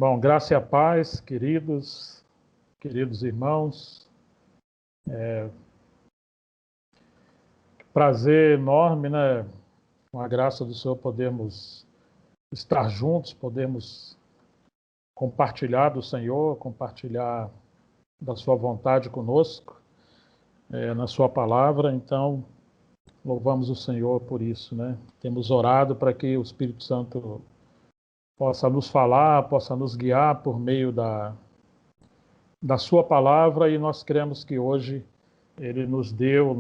Bom, graça e a paz, queridos irmãos. Prazer enorme, né? Com a graça do Senhor, podemos estar juntos, podemos compartilhar do Senhor, compartilhar da sua vontade conosco, na sua palavra. Então, louvamos o Senhor por isso, né? Temos orado para que o Espírito Santo possa nos falar, possa nos guiar por meio da sua palavra, e nós cremos que hoje Ele nos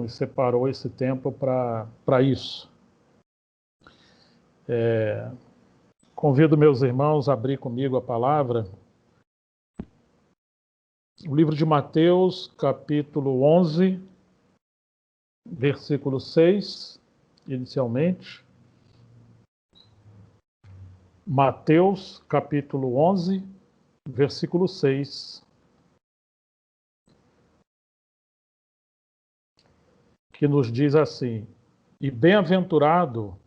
separou esse tempo para isso. Convido meus irmãos a abrir comigo a palavra. O livro de Mateus, capítulo 11, versículo 6, inicialmente. Mateus, capítulo 11, versículo 6. Que nos diz assim: E bem-aventurado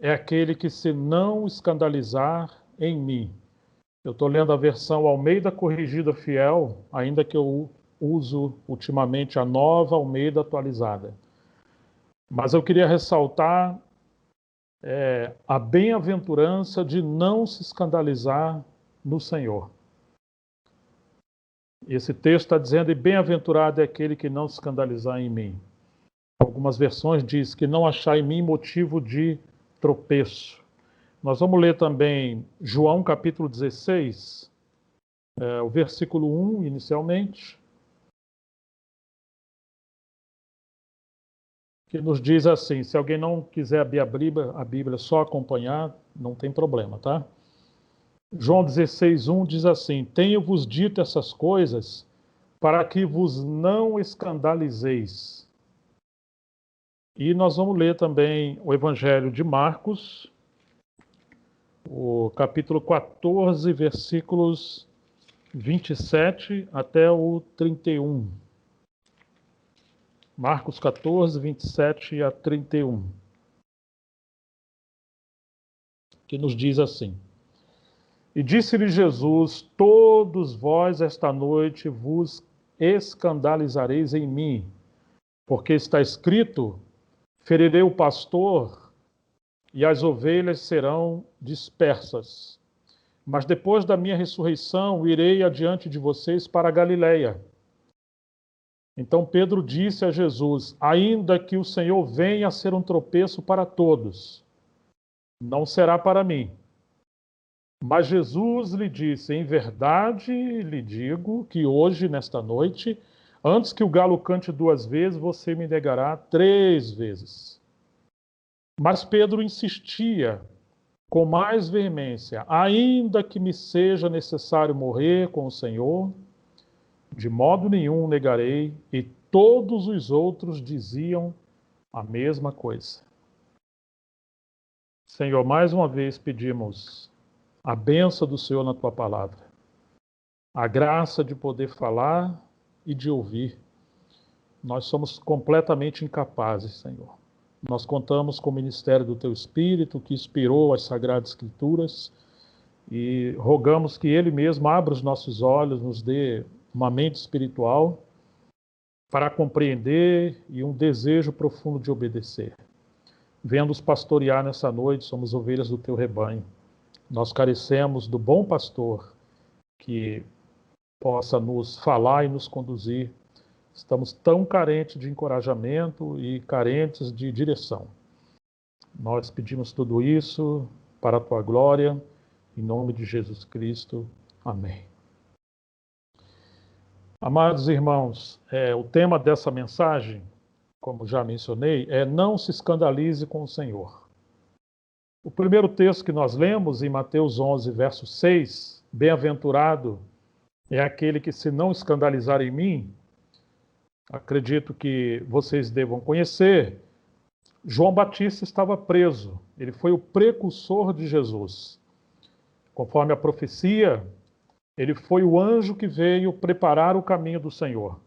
é aquele que se não escandalizar em mim. Eu estou lendo a versão Almeida Corrigida Fiel, ainda que eu uso ultimamente a nova Almeida Atualizada. Mas eu queria ressaltar a bem-aventurança de não se escandalizar no Senhor. Esse texto está dizendo: e bem-aventurado é aquele que não se escandalizar em mim. Algumas versões diz que não achar em mim motivo de tropeço. Nós vamos ler também João capítulo 16, o versículo 1 inicialmente, que nos diz assim. Se alguém não quiser abrir a Bíblia só acompanhar, não tem problema, tá? João 16, 1 diz assim: Tenho-vos dito essas coisas para que vos não escandalizeis. E nós vamos ler também o Evangelho de Marcos, o capítulo 14, versículos 27 até o 31. Marcos 14, 27 a 31. Que nos diz assim: E disse-lhe Jesus: Todos vós esta noite vos escandalizareis em mim, porque está escrito: Ferirei o pastor e as ovelhas serão dispersas. Mas depois da minha ressurreição, irei adiante de vocês para a Galileia. Então Pedro disse a Jesus: Ainda que o Senhor venha a ser um tropeço para todos, não será para mim. Mas Jesus lhe disse: Em verdade lhe digo que hoje, nesta noite, antes que o galo cante 2 vezes, você me negará 3 vezes. Mas Pedro insistia com mais veemência: Ainda que me seja necessário morrer com o Senhor, de modo nenhum negarei. E todos os outros diziam a mesma coisa. Senhor, mais uma vez pedimos a bênção do Senhor na tua palavra, a graça de poder falar e de ouvir. Nós somos completamente incapazes, Senhor. Nós contamos com o ministério do teu Espírito, que inspirou as Sagradas Escrituras, e rogamos que Ele mesmo abra os nossos olhos, nos dê uma mente espiritual para compreender e um desejo profundo de obedecer. Venha nos pastorear nessa noite, somos ovelhas do teu rebanho. Nós carecemos do bom pastor que possa nos falar e nos conduzir. Estamos tão carentes de encorajamento e carentes de direção. Nós pedimos tudo isso para a tua glória, em nome de Jesus Cristo. Amém. Amados irmãos, o tema dessa mensagem, como já mencionei, é: não se escandalize com o Senhor. O primeiro texto que nós lemos, em Mateus 11, verso 6, bem-aventurado é aquele que se não escandalizar em mim. Acredito que vocês devam conhecer. João Batista estava preso. Ele foi o precursor de Jesus. Conforme a profecia, ele foi o anjo que veio preparar o caminho do Senhor.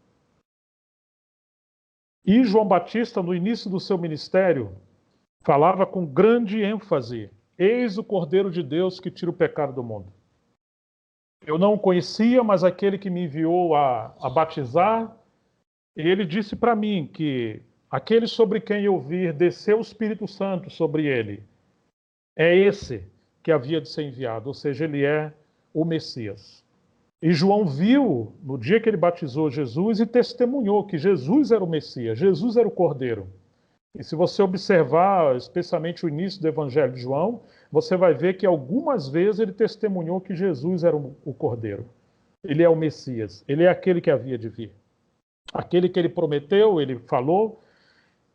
E João Batista, no início do seu ministério, falava com grande ênfase: Eis o Cordeiro de Deus que tira o pecado do mundo. Eu não o conhecia, mas aquele que me enviou a batizar, ele disse para mim que aquele sobre quem eu vir descer o Espírito Santo sobre ele, é esse que havia de ser enviado, ou seja, ele é o Messias. E João viu, no dia que ele batizou Jesus, e testemunhou que Jesus era o Messias, Jesus era o Cordeiro. E se você observar, especialmente o início do Evangelho de João, você vai ver que algumas vezes ele testemunhou que Jesus era o Cordeiro. Ele é o Messias, ele é aquele que havia de vir. Aquele que ele prometeu, ele falou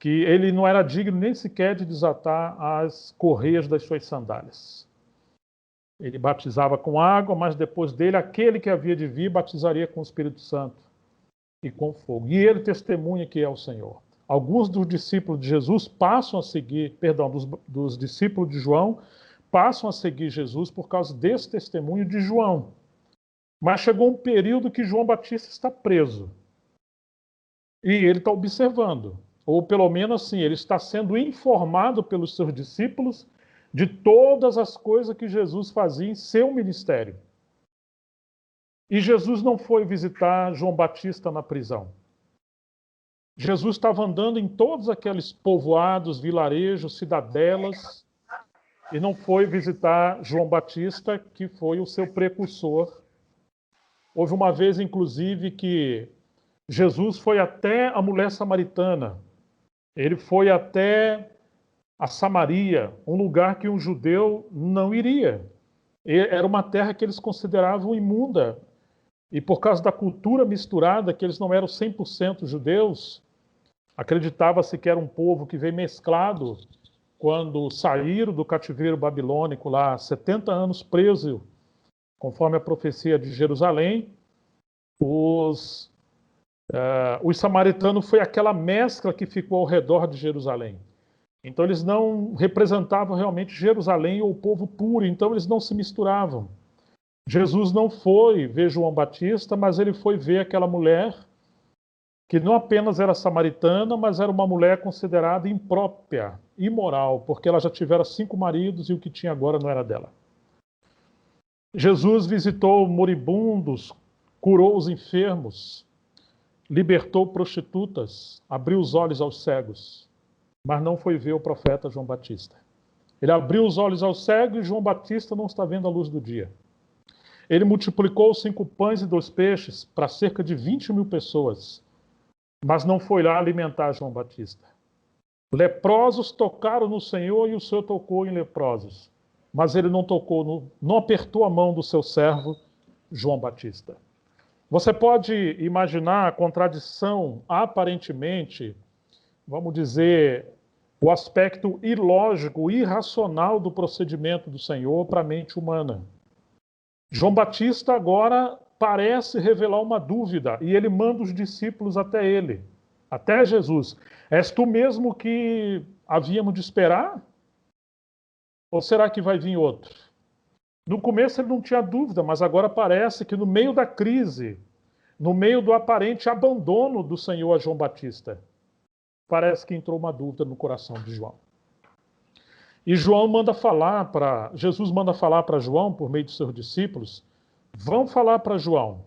que ele não era digno nem sequer de desatar as correias das suas sandálias. Ele batizava com água, mas depois dele, aquele que havia de vir batizaria com o Espírito Santo e com fogo. E ele testemunha que é o Senhor. Alguns dos discípulos de Jesus passam a seguir, dos discípulos de João, passam a seguir Jesus por causa desse testemunho de João. Mas chegou um período que João Batista está preso. E ele está observando, ou pelo menos assim, ele está sendo informado pelos seus discípulos de todas as coisas que Jesus fazia em seu ministério. E Jesus não foi visitar João Batista na prisão. Jesus estava andando em todos aqueles povoados, vilarejos, cidadelas, e não foi visitar João Batista, que foi o seu precursor. Houve uma vez, inclusive, que Jesus foi até a mulher samaritana. Ele foi até a Samaria, um lugar que um judeu não iria. Era uma terra que eles consideravam imunda. E por causa da cultura misturada, que eles não eram 100% judeus, acreditava-se que era um povo que veio mesclado quando saíram do cativeiro babilônico lá, 70 anos preso, conforme a profecia de Jerusalém. Os samaritanos foi aquela mescla que ficou ao redor de Jerusalém. Então eles não representavam realmente Jerusalém ou o povo puro, então eles não se misturavam. Jesus não foi ver João Batista, mas ele foi ver aquela mulher que não apenas era samaritana, mas era uma mulher considerada imprópria, imoral, porque ela já tivera 5 maridos e o que tinha agora não era dela. Jesus visitou moribundos, curou os enfermos, libertou prostitutas, abriu os olhos aos cegos, mas não foi ver o profeta João Batista. Ele abriu os olhos aos cegos e João Batista não está vendo a luz do dia. Ele multiplicou 5 pães e 2 peixes para cerca de 20.000 pessoas, mas não foi lá alimentar João Batista. Leprosos tocaram no Senhor e o Senhor tocou em leprosos, mas ele não tocou, não apertou a mão do seu servo João Batista. Você pode imaginar a contradição, aparentemente, vamos dizer, o aspecto ilógico, irracional do procedimento do Senhor para a mente humana. João Batista agora parece revelar uma dúvida e ele manda os discípulos até ele, até Jesus. És tu mesmo que havíamos de esperar? Ou será que vai vir outro? No começo ele não tinha dúvida, mas agora parece que no meio da crise, no meio do aparente abandono do Senhor a João Batista, parece que entrou uma dúvida no coração de João. E Jesus manda falar para João, por meio de seus discípulos, vão falar para João.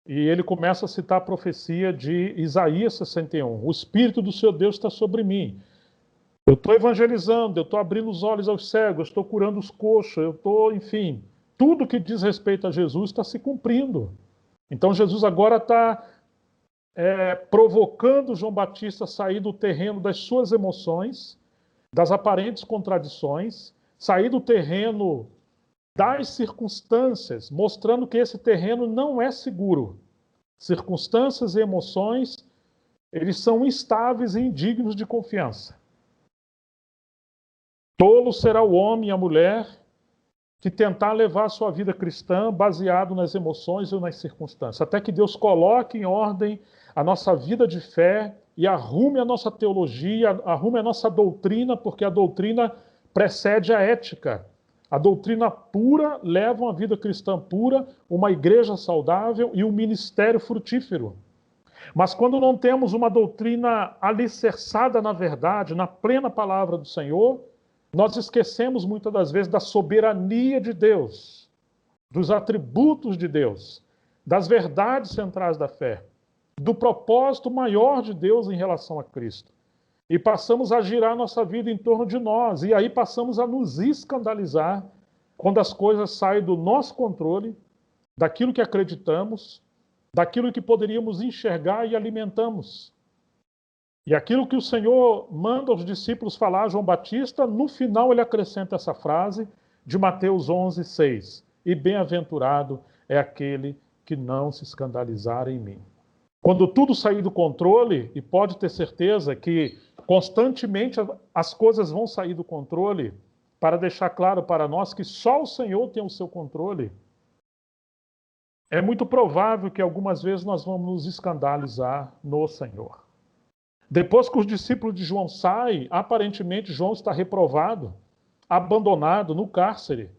E ele começa a citar a profecia de Isaías 61. O Espírito do seu Deus está sobre mim. Eu estou evangelizando, eu estou abrindo os olhos aos cegos, eu estou curando os coxos, eu estou, enfim, tudo que diz respeito a Jesus está se cumprindo. Então Jesus agora está provocando João Batista a sair do terreno das suas emoções, das aparentes contradições, sair do terreno das circunstâncias, mostrando que esse terreno não é seguro. Circunstâncias e emoções, eles são instáveis e indignos de confiança. Tolo será o homem e a mulher que tentar levar a sua vida cristã baseado nas emoções ou nas circunstâncias, até que Deus coloque em ordem a nossa vida de fé e arrume a nossa teologia, arrume a nossa doutrina, porque a doutrina precede a ética. A doutrina pura leva uma vida cristã pura, uma igreja saudável e um ministério frutífero. Mas quando não temos uma doutrina alicerçada na verdade, na plena palavra do Senhor, nós esquecemos muitas das vezes da soberania de Deus, dos atributos de Deus, das verdades centrais da fé, do propósito maior de Deus em relação a Cristo. E passamos a girar nossa vida em torno de nós, e aí passamos a nos escandalizar quando as coisas saem do nosso controle, daquilo que acreditamos, daquilo que poderíamos enxergar e alimentamos. E aquilo que o Senhor manda aos discípulos falar, João Batista, no final ele acrescenta essa frase de Mateus 11:6. E bem-aventurado é aquele que não se escandalizar em mim. Quando tudo sair do controle, e pode ter certeza que constantemente as coisas vão sair do controle, para deixar claro para nós que só o Senhor tem o seu controle, é muito provável que algumas vezes nós vamos nos escandalizar no Senhor. Depois que os discípulos de João saem, aparentemente João está reprovado, abandonado no cárcere.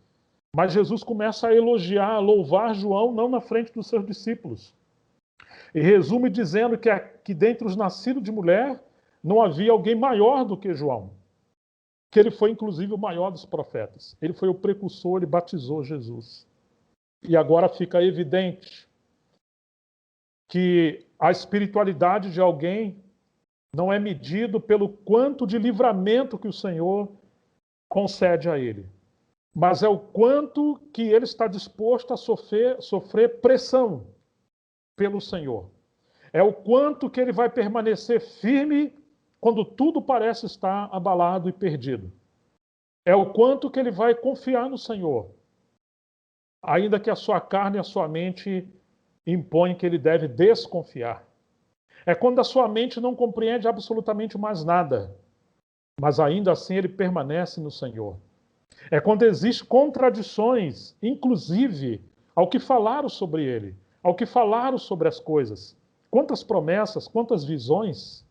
Mas Jesus começa a elogiar, a louvar João, não na frente dos seus discípulos. E resume dizendo que dentre os nascidos de mulher, não havia alguém maior do que João. Que ele foi, inclusive, o maior dos profetas. Ele foi o precursor, ele batizou Jesus. E agora fica evidente que a espiritualidade de alguém não é medido pelo quanto de livramento que o Senhor concede a ele, mas é o quanto que ele está disposto a sofrer pressão pelo Senhor. É o quanto que ele vai permanecer firme quando tudo parece estar abalado e perdido. É o quanto que ele vai confiar no Senhor, ainda que a sua carne e a sua mente impõem que ele deve desconfiar. É quando a sua mente não compreende absolutamente mais nada, mas ainda assim ele permanece no Senhor. É quando existem contradições, inclusive ao que falaram sobre ele, ao que falaram sobre as coisas. Quantas promessas, quantas visões,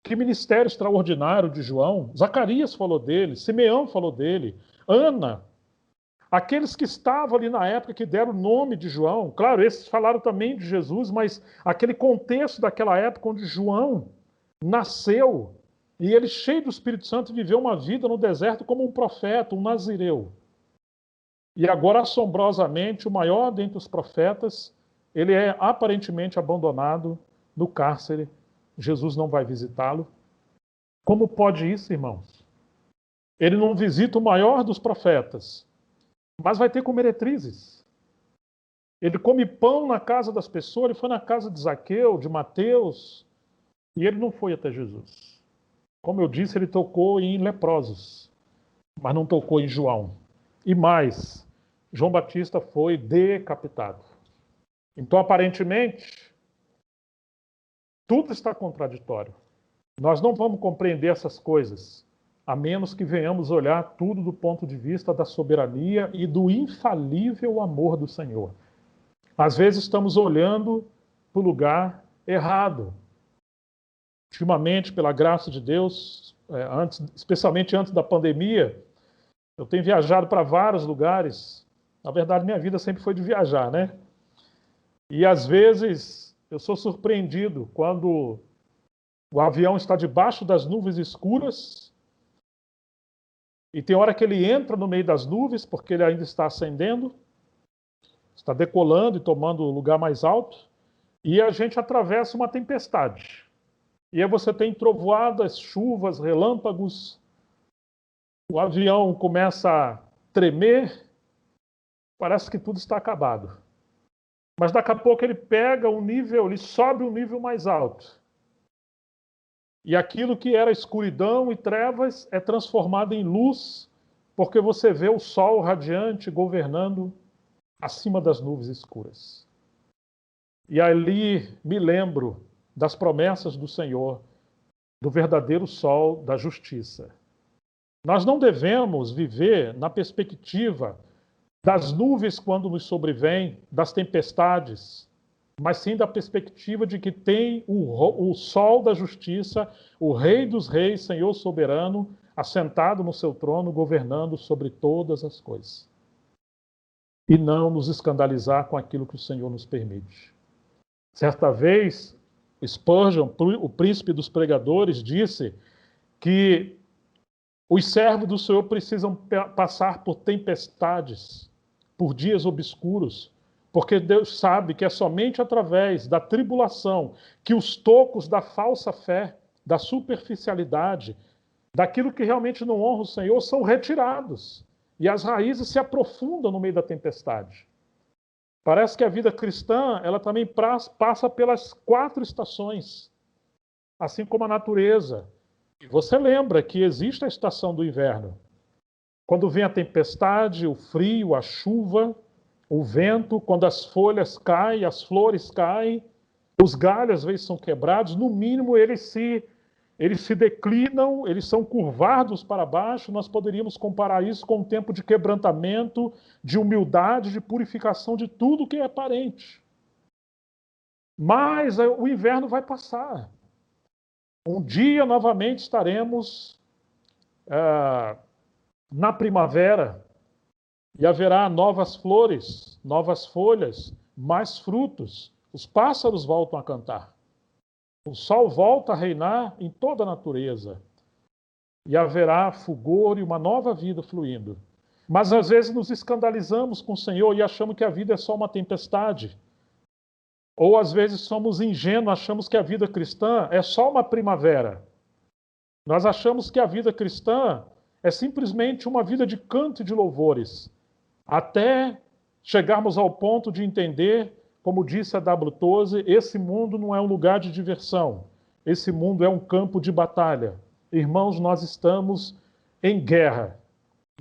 que ministério extraordinário de João. Zacarias falou dele, Simeão falou dele, Ana. Aqueles que estavam ali na época que deram o nome de João, claro, esses falaram também de Jesus, mas aquele contexto daquela época onde João nasceu e ele, cheio do Espírito Santo, viveu uma vida no deserto como um profeta, um nazireu. E agora, assombrosamente, o maior dentre os profetas, ele é aparentemente abandonado no cárcere. Jesus não vai visitá-lo. Como pode isso, irmãos? Ele não visita o maior dos profetas, mas vai ter com meretrizes. Ele come pão na casa das pessoas, ele foi na casa de Zaqueu, de Mateus, e ele não foi até Jesus. Como eu disse, ele tocou em leprosos, mas não tocou em João. E mais, João Batista foi decapitado. Então, aparentemente, tudo está contraditório. Nós não vamos compreender essas coisas, a menos que venhamos olhar tudo do ponto de vista da soberania e do infalível amor do Senhor. Às vezes estamos olhando para o lugar errado. Ultimamente, pela graça de Deus, especialmente antes da pandemia, eu tenho viajado para vários lugares. Na verdade, minha vida sempre foi de viajar, né? E às vezes eu sou surpreendido quando o avião está debaixo das nuvens escuras e tem hora que ele entra no meio das nuvens porque ele ainda está ascendendo, está decolando e tomando o lugar mais alto, e a gente atravessa uma tempestade. E aí você tem trovoadas, chuvas, relâmpagos, o avião começa a tremer, parece que tudo está acabado. Mas daqui a pouco ele pega um nível, ele sobe um nível mais alto. E aquilo que era escuridão e trevas é transformado em luz, porque você vê o sol radiante governando acima das nuvens escuras. E ali me lembro das promessas do Senhor, do verdadeiro sol da justiça. Nós não devemos viver na perspectiva das nuvens quando nos sobrevêm, das tempestades, mas sim da perspectiva de que tem o sol da justiça, o Rei dos Reis, Senhor soberano, assentado no seu trono, governando sobre todas as coisas. E não nos escandalizar com aquilo que o Senhor nos permite. Certa vez, Spurgeon, o príncipe dos pregadores, disse que os servos do Senhor precisam passar por tempestades por dias obscuros, porque Deus sabe que é somente através da tribulação que os tocos da falsa fé, da superficialidade, daquilo que realmente não honra o Senhor, são retirados. E as raízes se aprofundam no meio da tempestade. Parece que a vida cristã, ela também passa pelas 4 estações, assim como a natureza. E você lembra que existe a estação do inverno. Quando vem a tempestade, o frio, a chuva, o vento, quando as folhas caem, as flores caem, os galhos às vezes são quebrados, no mínimo eles se declinam, eles são curvados para baixo. Nós poderíamos comparar isso com um tempo de quebrantamento, de humildade, de purificação de tudo que é aparente. Mas o inverno vai passar. Um dia novamente estaremos na primavera e haverá novas flores, novas folhas, mais frutos. Os pássaros voltam a cantar. O sol volta a reinar em toda a natureza. E haverá fulgor e uma nova vida fluindo. Mas às vezes nos escandalizamos com o Senhor e achamos que a vida é só uma tempestade. Ou às vezes somos ingênuos, achamos que a vida cristã é só uma primavera. Nós achamos que a vida cristã é simplesmente uma vida de canto e de louvores. Até chegarmos ao ponto de entender, como disse a W. Tozer, esse mundo não é um lugar de diversão. Esse mundo é um campo de batalha. Irmãos, nós estamos em guerra.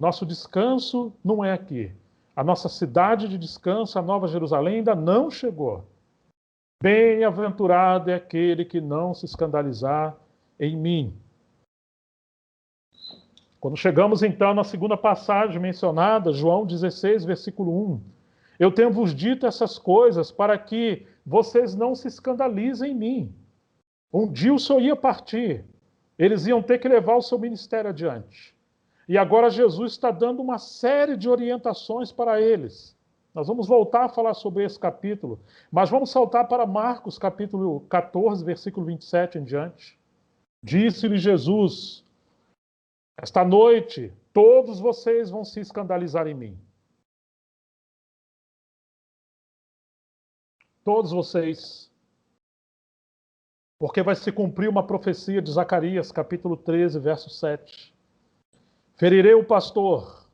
Nosso descanso não é aqui. A nossa cidade de descanso, a Nova Jerusalém, ainda não chegou. Bem-aventurado é aquele que não se escandalizar em mim. Quando chegamos então na segunda passagem mencionada, João 16, versículo 1, eu tenho-vos dito essas coisas para que vocês não se escandalizem em mim. Um dia o Senhor ia partir, eles iam ter que levar o seu ministério adiante. E agora Jesus está dando uma série de orientações para eles. Nós vamos voltar a falar sobre esse capítulo, mas vamos saltar para Marcos, capítulo 14, versículo 27 em diante. Disse-lhe Jesus: esta noite todos vocês vão se escandalizar em mim. Todos vocês. Porque vai se cumprir uma profecia de Zacarias, capítulo 13, verso 7. Ferirei o pastor,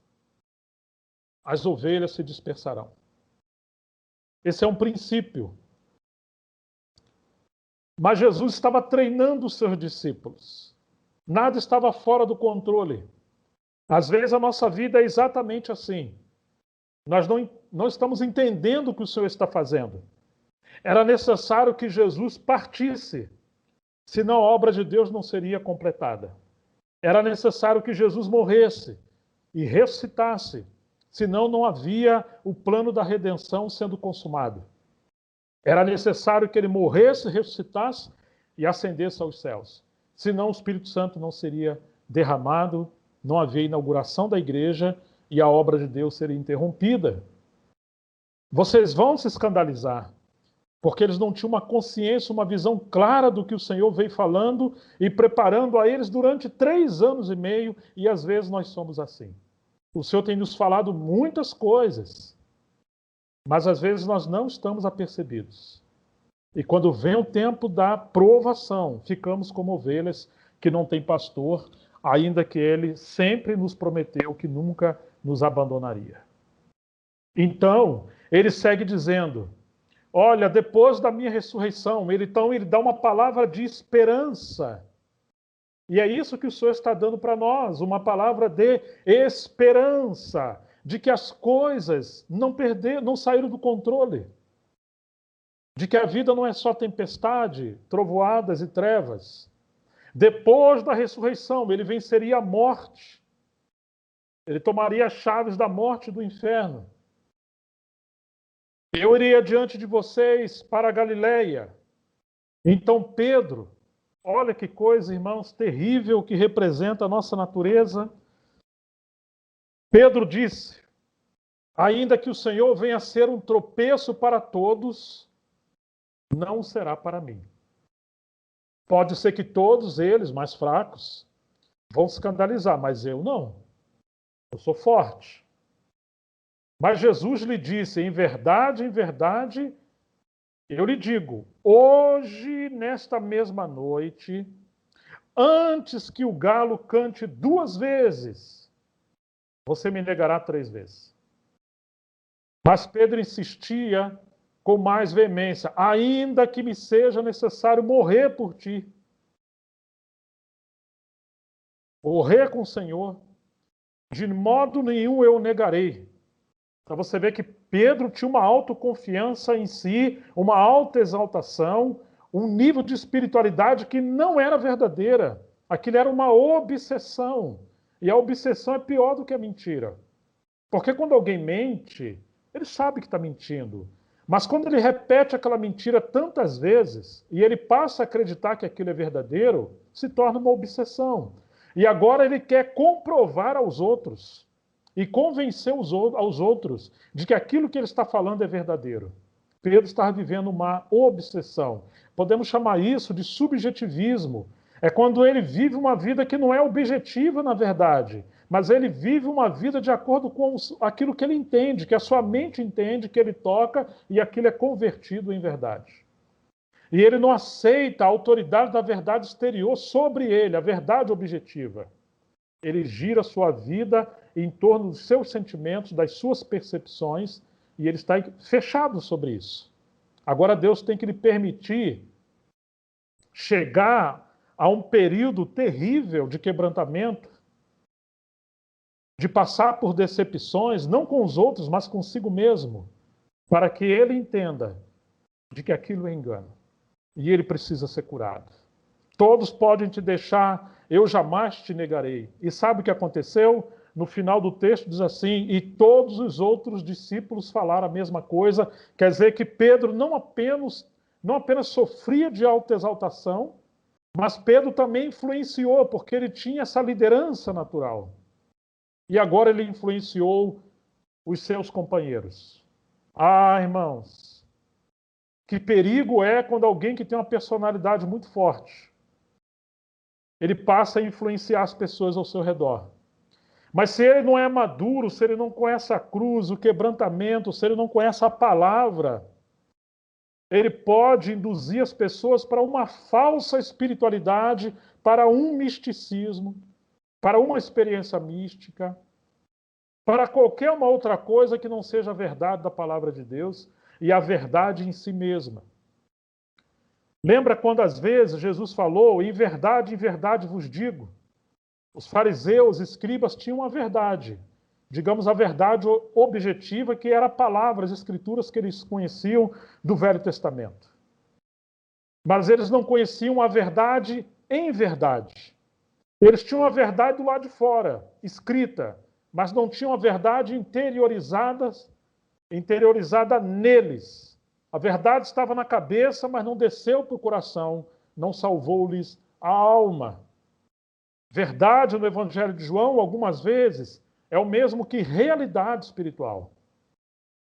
as ovelhas se dispersarão. Esse é um princípio. Mas Jesus estava treinando os seus discípulos. Nada estava fora do controle. Às vezes a nossa vida é exatamente assim. Nós não estamos entendendo o que o Senhor está fazendo. Era necessário que Jesus partisse, senão a obra de Deus não seria completada. Era necessário que Jesus morresse e ressuscitasse, senão não havia o plano da redenção sendo consumado. Era necessário que ele morresse, ressuscitasse e ascendesse aos céus. Senão o Espírito Santo não seria derramado, não havia inauguração da igreja e a obra de Deus seria interrompida. Vocês vão se escandalizar, porque eles não tinham uma consciência, uma visão clara do que o Senhor veio falando e preparando a eles durante 3 anos e meio, e às vezes nós somos assim. O Senhor tem nos falado muitas coisas, mas às vezes nós não estamos apercebidos. E quando vem o tempo da provação, ficamos como ovelhas que não têm pastor, ainda que ele sempre nos prometeu que nunca nos abandonaria. Então, ele segue dizendo: olha, depois da minha ressurreição, ele dá uma palavra de esperança. E é isso que o Senhor está dando para nós, uma palavra de esperança, de que as coisas não saíram do controle, de que a vida não é só tempestade, trovoadas e trevas. Depois da ressurreição, ele venceria a morte. Ele tomaria as chaves da morte e do inferno. Eu iria diante de vocês para a Galileia. Então Pedro, olha que coisa, irmãos, terrível que representa a nossa natureza. Pedro disse: ainda que o Senhor venha a ser um tropeço para todos, não será para mim. Pode ser que todos eles, mais fracos, vão se escandalizar, mas eu não. Eu sou forte. Mas Jesus lhe disse: em verdade, eu lhe digo, hoje, nesta mesma noite, antes que o galo cante 2 vezes, você me negará 3 vezes. Mas Pedro insistia com mais veemência: ainda que me seja necessário morrer por ti. Morrer com o Senhor, de modo nenhum eu o negarei. Para você ver que Pedro tinha uma autoconfiança em si, uma autoexaltação, um nível de espiritualidade que não era verdadeira. Aquilo era uma obsessão. E a obsessão é pior do que a mentira. Porque quando alguém mente, ele sabe que está mentindo. Mas quando ele repete aquela mentira tantas vezes, e ele passa a acreditar que aquilo é verdadeiro, se torna uma obsessão. E agora ele quer comprovar aos outros e convencer aos outros de que aquilo que ele está falando é verdadeiro. Pedro está vivendo uma obsessão. Podemos chamar isso de subjetivismo. É quando ele vive uma vida que não é objetiva, na verdade, mas ele vive uma vida de acordo com aquilo que ele entende, que a sua mente entende, que ele toca, e aquilo é convertido em verdade. E ele não aceita a autoridade da verdade exterior sobre ele, a verdade objetiva. Ele gira a sua vida em torno dos seus sentimentos, das suas percepções, e ele está fechado sobre isso. Agora Deus tem que lhe permitir chegar a um período terrível de quebrantamento, de passar por decepções, não com os outros, mas consigo mesmo, para que ele entenda de que aquilo é engano. E ele precisa ser curado. Todos podem te deixar, eu jamais te negarei. E sabe o que aconteceu? No final do texto diz assim: e todos os outros discípulos falaram a mesma coisa. Quer dizer que Pedro não apenas sofria de autoexaltação, mas Pedro também influenciou, porque ele tinha essa liderança natural. E agora ele influenciou os seus companheiros. Ah, irmãos, que perigo é quando alguém que tem uma personalidade muito forte, ele passa a influenciar as pessoas ao seu redor. Mas se ele não é maduro, se ele não conhece a cruz, o quebrantamento, se ele não conhece a palavra, ele pode induzir as pessoas para uma falsa espiritualidade, para um misticismo, para uma experiência mística, para qualquer uma outra coisa que não seja a verdade da palavra de Deus e a verdade em si mesma. Lembra quando às vezes Jesus falou: em verdade vos digo. Os fariseus, escribas tinham a verdade, digamos a verdade objetiva, que era a palavra, as escrituras que eles conheciam do Velho Testamento. Mas eles não conheciam a verdade em verdade. Eles tinham a verdade do lado de fora, escrita, mas não tinham a verdade interiorizada neles. A verdade estava na cabeça, mas não desceu para o coração, não salvou-lhes a alma. Verdade no Evangelho de João, algumas vezes, é o mesmo que realidade espiritual.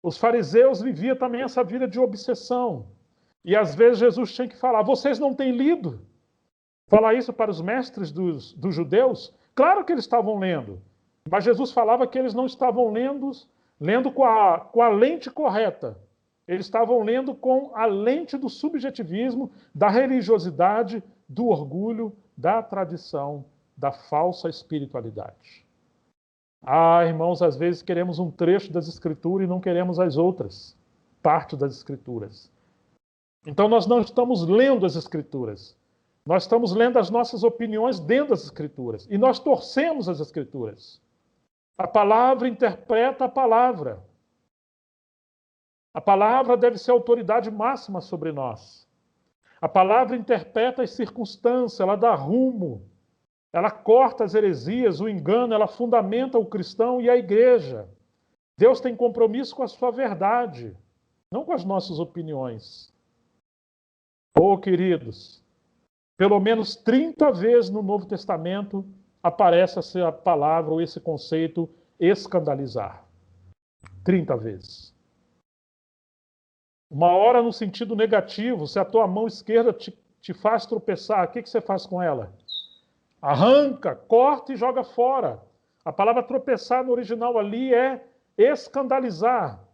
Os fariseus viviam também essa vida de obsessão. E às vezes Jesus tinha que falar: vocês não têm lido? Falar isso para os mestres dos judeus? Claro que eles estavam lendo. Mas Jesus falava que eles não estavam lendo com a lente correta. Eles estavam lendo com a lente do subjetivismo, da religiosidade, do orgulho, da tradição, da falsa espiritualidade. Ah, irmãos, às vezes queremos um trecho das Escrituras e não queremos as outras partes das Escrituras. Então nós não estamos lendo as Escrituras. Nós estamos lendo as nossas opiniões dentro das Escrituras. E nós torcemos as Escrituras. A palavra interpreta a palavra. A palavra deve ser a autoridade máxima sobre nós. A palavra interpreta as circunstâncias, ela dá rumo. Ela corta as heresias, o engano, ela fundamenta o cristão e a igreja. Deus tem compromisso com a sua verdade, não com as nossas opiniões. Oh, queridos, pelo menos 30 vezes no Novo Testamento aparece essa palavra ou esse conceito escandalizar. 30 vezes. Uma hora no sentido negativo, se a tua mão esquerda te faz tropeçar, o que você faz com ela? Arranca, corta e joga fora. A palavra tropeçar no original ali é escandalizar.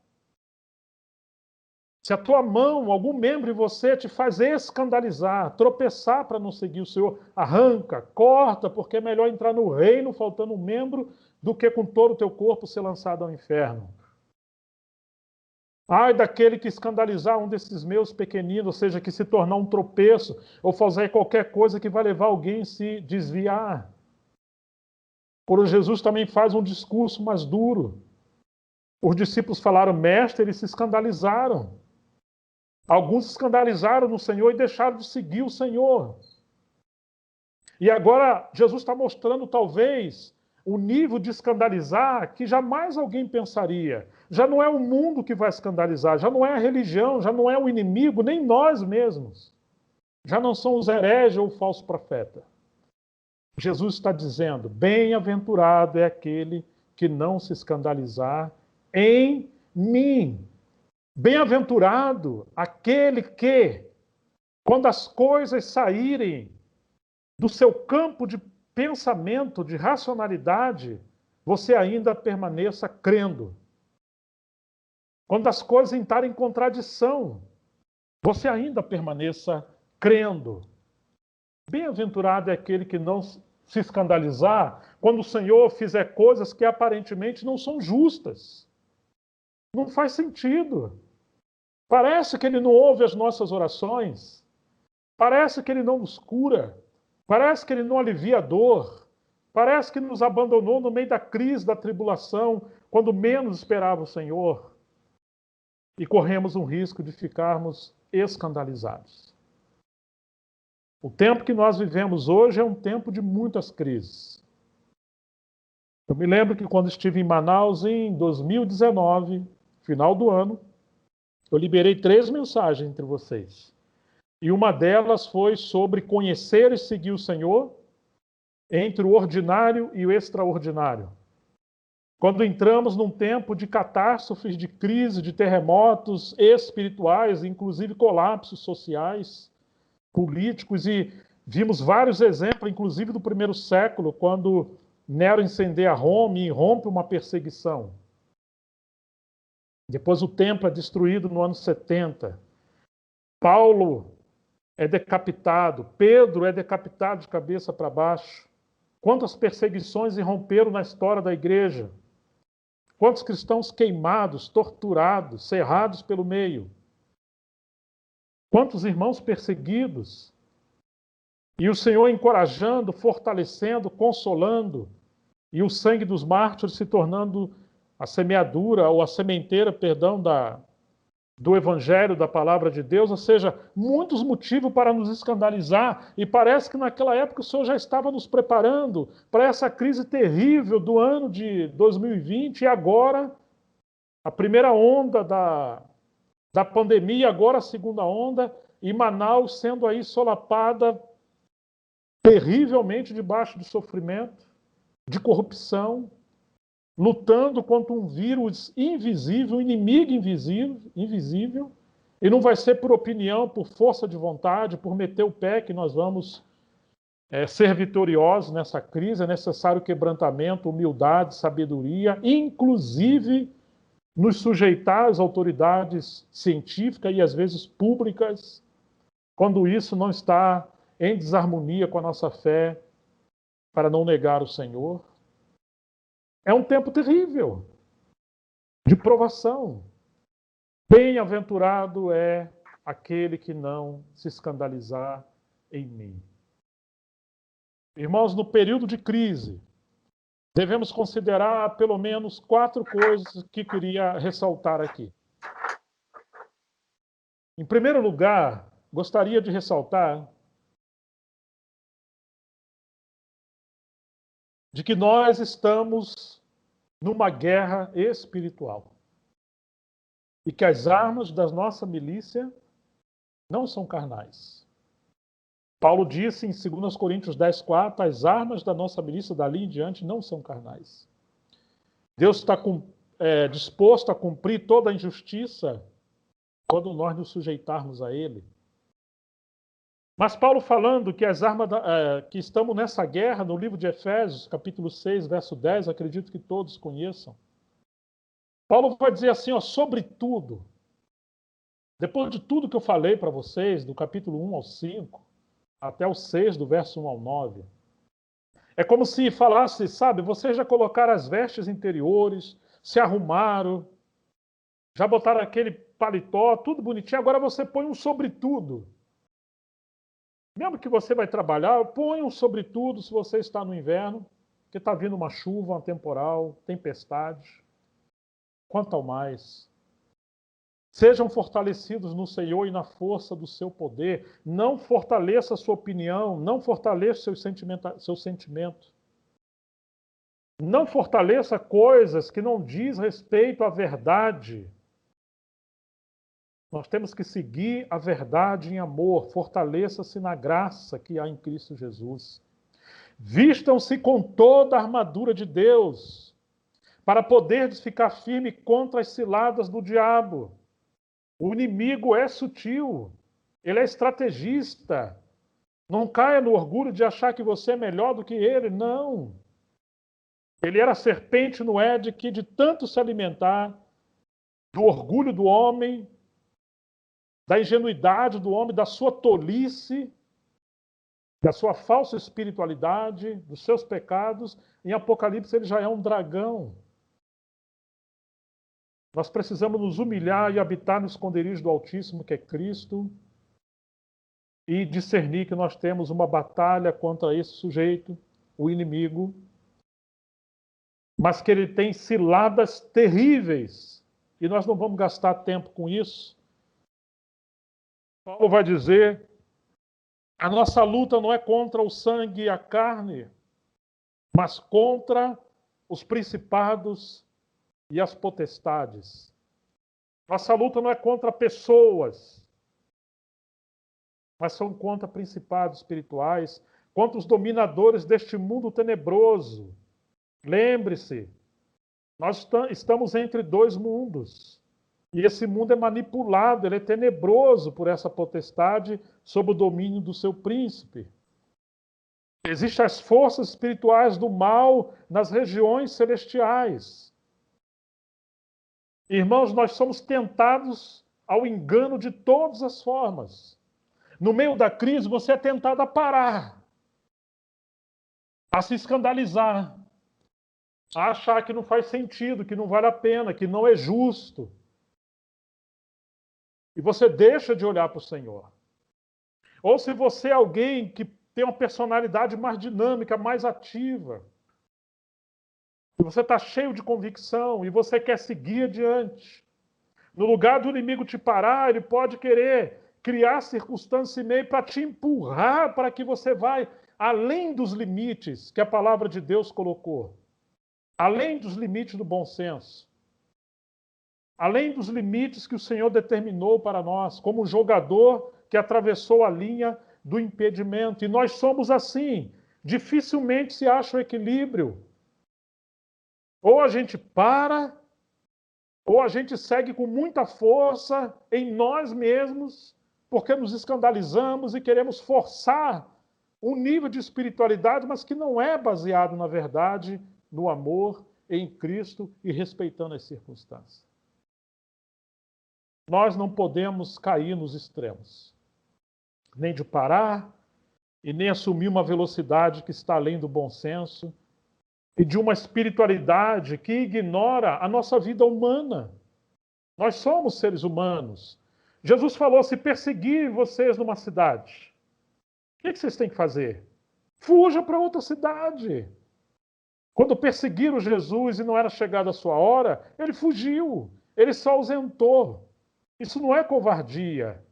Se a tua mão, algum membro em você te faz escandalizar, tropeçar para não seguir o Senhor, arranca, corta, porque é melhor entrar no reino faltando um membro do que com todo o teu corpo ser lançado ao inferno. Ai daquele que escandalizar um desses meus pequeninos, ou seja, que se tornar um tropeço, ou fazer qualquer coisa que vai levar alguém a se desviar. Por Jesus também faz um discurso mais duro. Os discípulos falaram, mestre, eles se escandalizaram. Alguns se escandalizaram no Senhor e deixaram de seguir o Senhor. E agora Jesus está mostrando, talvez, o nível de escandalizar que jamais alguém pensaria. Já não é o mundo que vai escandalizar, já não é a religião, já não é o inimigo, nem nós mesmos. Já não são os hereges ou o falso profeta. Jesus está dizendo, bem-aventurado é aquele que não se escandalizar em mim. Bem-aventurado aquele que, quando as coisas saírem do seu campo de pensamento, de racionalidade, você ainda permaneça crendo. Quando as coisas entrarem em contradição, você ainda permaneça crendo. Bem-aventurado é aquele que não se escandalizar quando o Senhor fizer coisas que aparentemente não são justas. Não faz sentido. Parece que Ele não ouve as nossas orações. Parece que Ele não nos cura. Parece que Ele não alivia a dor. Parece que nos abandonou no meio da crise, da tribulação, quando menos esperava o Senhor. E corremos um risco de ficarmos escandalizados. O tempo que nós vivemos hoje é um tempo de muitas crises. Eu me lembro que quando estive em Manaus em 2019, final do ano, eu liberei 3 mensagens entre vocês. E uma delas foi sobre conhecer e seguir o Senhor entre o ordinário e o extraordinário. Quando entramos num tempo de catástrofes, de crise, de terremotos espirituais, inclusive colapsos sociais, políticos, e vimos vários exemplos, inclusive do primeiro século, quando Nero incendeia Roma e irrompe uma perseguição. Depois o templo é destruído no ano 70. Paulo é decapitado. Pedro é decapitado de cabeça para baixo. Quantas perseguições irromperam na história da igreja? Quantos cristãos queimados, torturados, cerrados pelo meio? Quantos irmãos perseguidos? E o Senhor encorajando, fortalecendo, consolando. E o sangue dos mártires se tornando a semeadura, ou a sementeira, perdão, do Evangelho, da Palavra de Deus, ou seja, muitos motivos para nos escandalizar, e parece que naquela época o Senhor já estava nos preparando para essa crise terrível do ano de 2020, e agora, a primeira onda da pandemia, agora a segunda onda, e Manaus sendo aí solapada terrivelmente debaixo de sofrimento, de corrupção, lutando contra um vírus invisível, inimigo invisível, e não vai ser por opinião, por força de vontade, por meter o pé que nós vamos ser vitoriosos nessa crise. É necessário quebrantamento, humildade, sabedoria, inclusive nos sujeitar às autoridades científicas e às vezes públicas, quando isso não está em desarmonia com a nossa fé, para não negar o Senhor. É um tempo terrível, de provação. Bem-aventurado é aquele que não se escandalizar em mim. Irmãos, no período de crise, devemos considerar pelo menos 4 coisas que queria ressaltar aqui. Em primeiro lugar, gostaria de ressaltar de que nós estamos numa guerra espiritual. E que as armas da nossa milícia não são carnais. Paulo disse em 2 Coríntios 10:4, as armas da nossa milícia dali em diante não são carnais. Deus está disposto a cumprir toda a injustiça quando nós nos sujeitarmos a Ele. Mas Paulo falando que as armas que estamos nessa guerra, no livro de Efésios, capítulo 6, verso 10, acredito que todos conheçam. Paulo vai dizer assim, ó, sobretudo, depois de tudo que eu falei para vocês, do capítulo 1 ao 5, até o 6, do verso 1 ao 9, é como se falasse, sabe, vocês já colocaram as vestes interiores, se arrumaram, já botaram aquele paletó, tudo bonitinho, agora você põe um sobretudo. Mesmo que você vai trabalhar, põe um sobretudo se você está no inverno, porque está vindo uma chuva, uma temporal, tempestade. Quanto ao mais, sejam fortalecidos no Senhor e na força do seu poder. Não fortaleça a sua opinião, não fortaleça seu sentimento. Não fortaleça coisas que não diz respeito à verdade. Nós temos que seguir a verdade em amor. Fortaleça-se na graça que há em Cristo Jesus. Vistam-se com toda a armadura de Deus, para poderes ficar firme contra as ciladas do diabo. O inimigo é sutil, ele é estrategista. Não caia no orgulho de achar que você é melhor do que ele, não. Ele era a serpente no Éden que, de tanto se alimentar do orgulho do homem, da ingenuidade do homem, da sua tolice, da sua falsa espiritualidade, dos seus pecados, em Apocalipse ele já é um dragão. Nós precisamos nos humilhar e habitar no esconderijo do Altíssimo, que é Cristo, e discernir que nós temos uma batalha contra esse sujeito, o inimigo, mas que ele tem ciladas terríveis, e nós não vamos gastar tempo com isso. Paulo vai dizer, a nossa luta não é contra o sangue e a carne, mas contra os principados e as potestades. Nossa luta não é contra pessoas, mas são contra principados espirituais, contra os dominadores deste mundo tenebroso. Lembre-se, nós estamos entre dois mundos. E esse mundo é manipulado, ele é tenebroso por essa potestade sob o domínio do seu príncipe. Existem as forças espirituais do mal nas regiões celestiais. Irmãos, nós somos tentados ao engano de todas as formas. No meio da crise, você é tentado a parar, a se escandalizar, a achar que não faz sentido, que não vale a pena, que não é justo. E você deixa de olhar para o Senhor. Ou se você é alguém que tem uma personalidade mais dinâmica, mais ativa, e você está cheio de convicção e você quer seguir adiante. No lugar do inimigo te parar, ele pode querer criar circunstâncias e meio para te empurrar para que você vá além dos limites que a palavra de Deus colocou. Além dos limites do bom senso. Além dos limites que o Senhor determinou para nós, como um jogador que atravessou a linha do impedimento. E nós somos assim. Dificilmente se acha o equilíbrio. Ou a gente para, ou a gente segue com muita força em nós mesmos, porque nos escandalizamos e queremos forçar um nível de espiritualidade, mas que não é baseado na verdade, no amor, em Cristo e respeitando as circunstâncias. Nós não podemos cair nos extremos, nem de parar e nem assumir uma velocidade que está além do bom senso e de uma espiritualidade que ignora a nossa vida humana. Nós somos seres humanos. Jesus falou, se perseguir vocês numa cidade, o que vocês têm que fazer? Fuja para outra cidade. Quando perseguiram Jesus e não era chegada a sua hora, ele fugiu, ele se ausentou. Isso não é covardia.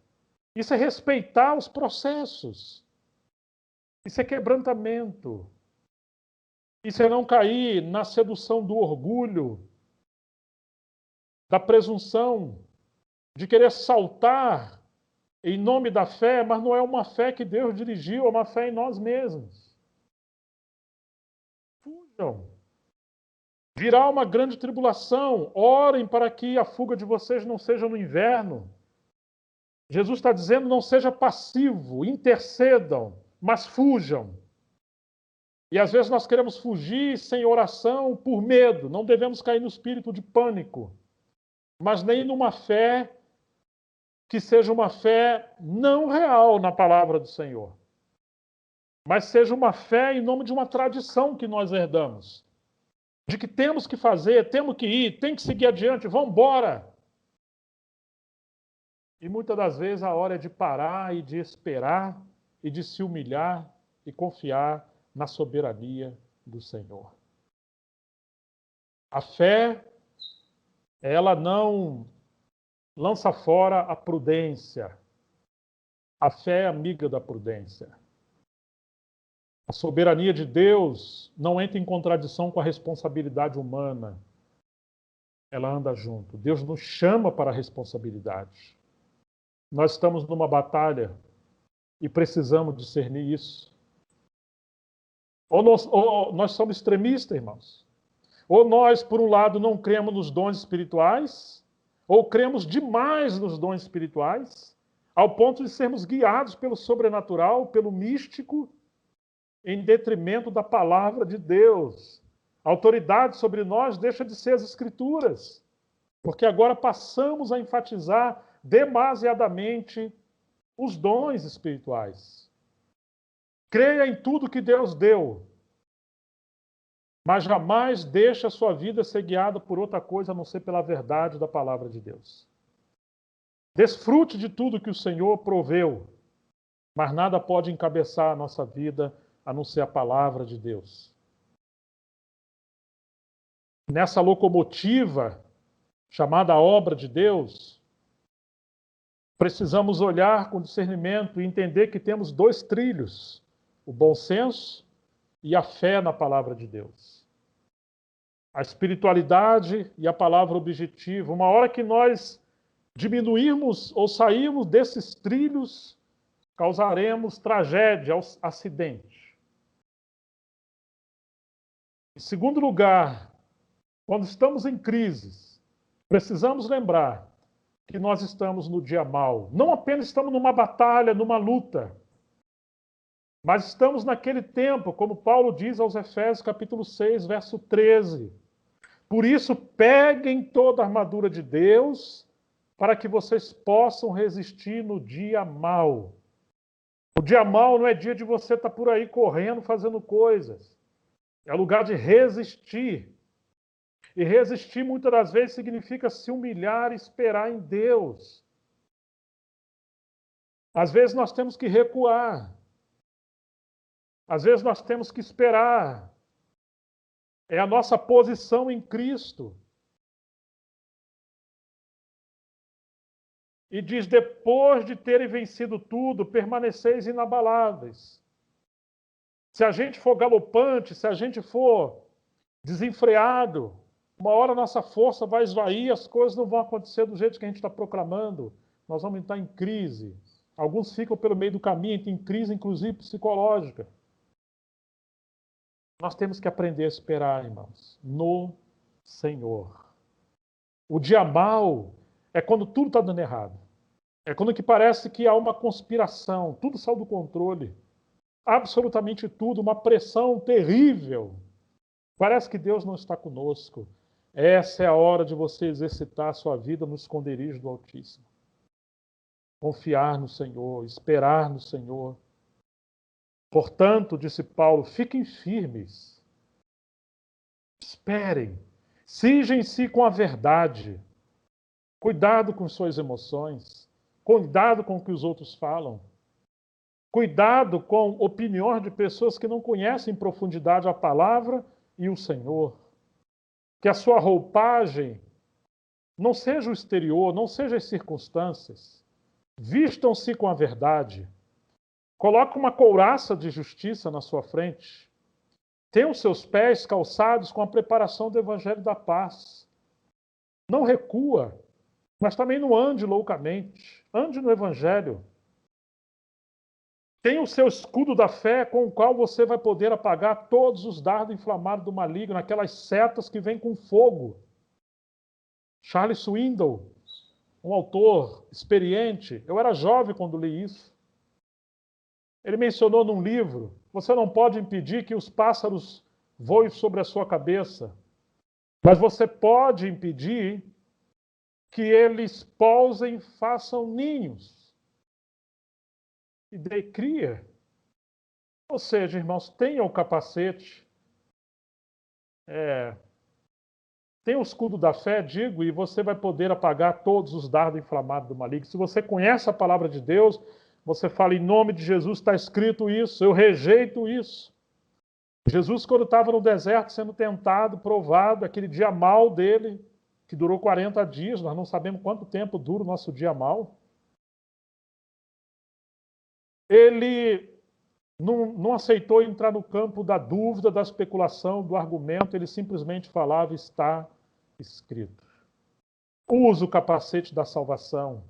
Isso é respeitar os processos. Isso é quebrantamento. Isso é não cair na sedução do orgulho, da presunção, de querer saltar em nome da fé, mas não é uma fé que Deus dirigiu, é uma fé em nós mesmos. Fujam. Virá uma grande tribulação. Orem para que a fuga de vocês não seja no inverno. Jesus está dizendo, não seja passivo, intercedam, mas fujam. E às vezes nós queremos fugir sem oração por medo. Não devemos cair no espírito de pânico. mas nem numa fé que seja uma fé não real na palavra do Senhor, mas seja uma fé em nome de uma tradição que nós herdamos, de que temos que fazer, temos que ir, tem que seguir adiante, vamos embora. E muitas das vezes a hora é de parar e de esperar e de se humilhar e confiar na soberania do Senhor. A fé, ela não lança fora a prudência. A fé é amiga da prudência. A soberania de Deus não entra em contradição com a responsabilidade humana. Ela anda junto. Deus nos chama para a responsabilidade. Nós estamos numa batalha e precisamos discernir isso. Ou nós somos extremistas, irmãos. Ou nós, por um lado, não cremos nos dons espirituais, ou cremos demais nos dons espirituais, ao ponto de sermos guiados pelo sobrenatural, pelo místico, em detrimento da palavra de Deus. A autoridade sobre nós deixa de ser as Escrituras, porque agora passamos a enfatizar demasiadamente os dons espirituais. Creia em tudo que Deus deu, mas jamais deixe a sua vida ser guiada por outra coisa a não ser pela verdade da palavra de Deus. Desfrute de tudo que o Senhor proveu, mas nada pode encabeçar a nossa vida a não ser a palavra de Deus. Nessa locomotiva chamada obra de Deus, precisamos olhar com discernimento e entender que temos dois trilhos: o bom senso e a fé na palavra de Deus. A espiritualidade e a palavra objetiva. Uma hora que nós diminuirmos ou sairmos desses trilhos, causaremos tragédia, acidente. Em segundo lugar, quando estamos em crises, precisamos lembrar que nós estamos no dia mau. Não apenas estamos numa batalha, numa luta, mas estamos naquele tempo, como Paulo diz aos Efésios, capítulo 6, verso 13. Por isso, peguem toda a armadura de Deus, para que vocês possam resistir no dia mau. O dia mau não é dia de você estar por aí correndo, fazendo coisas. É lugar de resistir. E resistir, muitas das vezes, significa se humilhar e esperar em Deus. Às vezes nós temos que recuar. Às vezes nós temos que esperar. É a nossa posição em Cristo. E diz, depois de terem vencido tudo, permaneceis inabaláveis. Se a gente for galopante, se a gente for desenfreado, uma hora a nossa força vai esvair, as coisas não vão acontecer do jeito que a gente está proclamando. Nós vamos entrar em crise. Alguns ficam pelo meio do caminho, entram em crise, inclusive psicológica. Nós temos que aprender a esperar, irmãos, no Senhor. O dia mau é quando tudo está dando errado. É quando que parece que há uma conspiração, tudo saiu do controle. Absolutamente tudo, uma pressão terrível. Parece que Deus não está conosco. Essa é a hora de você exercitar a sua vida no esconderijo do Altíssimo. Confiar no Senhor, esperar no Senhor. Portanto, disse Paulo, fiquem firmes. Esperem. Cingem-se com a verdade. Cuidado com suas emoções. Cuidado com o que os outros falam. Cuidado com opiniões de pessoas que não conhecem em profundidade a palavra e o Senhor. Que a sua roupagem não seja o exterior, não seja as circunstâncias. Vistam-se com a verdade. Coloque uma couraça de justiça na sua frente. Tenham seus pés calçados com a preparação do evangelho da paz. Não recua, mas também não ande loucamente. Ande no evangelho. Tenha o seu escudo da fé com o qual você vai poder apagar todos os dardos inflamados do maligno, aquelas setas que vêm com fogo. Charles Swindoll, um autor experiente, eu era jovem quando li isso. Ele mencionou num livro, você não pode impedir que os pássaros voem sobre a sua cabeça, mas você pode impedir que eles pousem, façam ninhos e dê cria. Ou seja, irmãos, tenha o capacete, tenha o escudo da fé, digo, e você vai poder apagar todos os dardos inflamados do maligno. Se você conhece a palavra de Deus, você fala, em nome de Jesus está escrito isso, eu rejeito isso. Jesus, quando estava no deserto sendo tentado, provado, aquele dia mal dele, que durou 40 dias, nós não sabemos quanto tempo dura o nosso dia mal, ele não aceitou entrar no campo da dúvida, da especulação, do argumento, ele simplesmente falava, está escrito. Usa o capacete da salvação,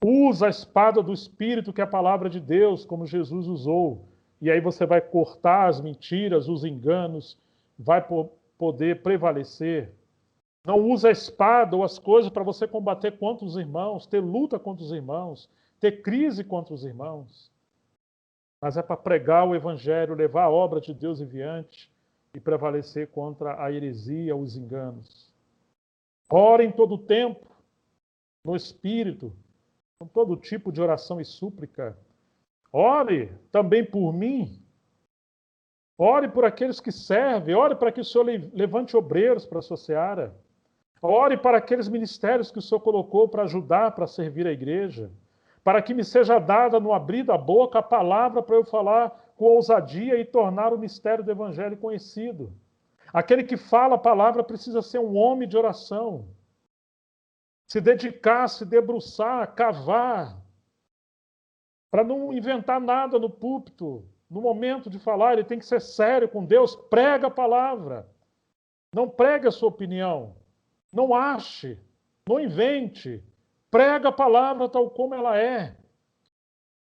usa a espada do Espírito, que é a palavra de Deus, como Jesus usou, e aí você vai cortar as mentiras, os enganos, vai poder prevalecer. Não usa a espada ou as coisas para você combater contra os irmãos, ter luta contra os irmãos, ter crise contra os irmãos. Mas é para pregar o Evangelho, levar a obra de Deus adiante e prevalecer contra a heresia, os enganos. Ore em todo o tempo, no Espírito, com todo tipo de oração e súplica. Ore também por mim. Ore por aqueles que servem. Ore para que o Senhor levante obreiros para a sua seara. Ore para aqueles ministérios que o Senhor colocou para ajudar, para servir a igreja. Para que me seja dada no abrir da boca a palavra para eu falar com ousadia e tornar o mistério do Evangelho conhecido. Aquele que fala a palavra precisa ser um homem de oração. Se dedicar, se debruçar, cavar, para não inventar nada no púlpito. No momento de falar, ele tem que ser sério com Deus. Prega a palavra. Não pregue a sua opinião. Não ache. Não invente. Prega a palavra tal como ela é.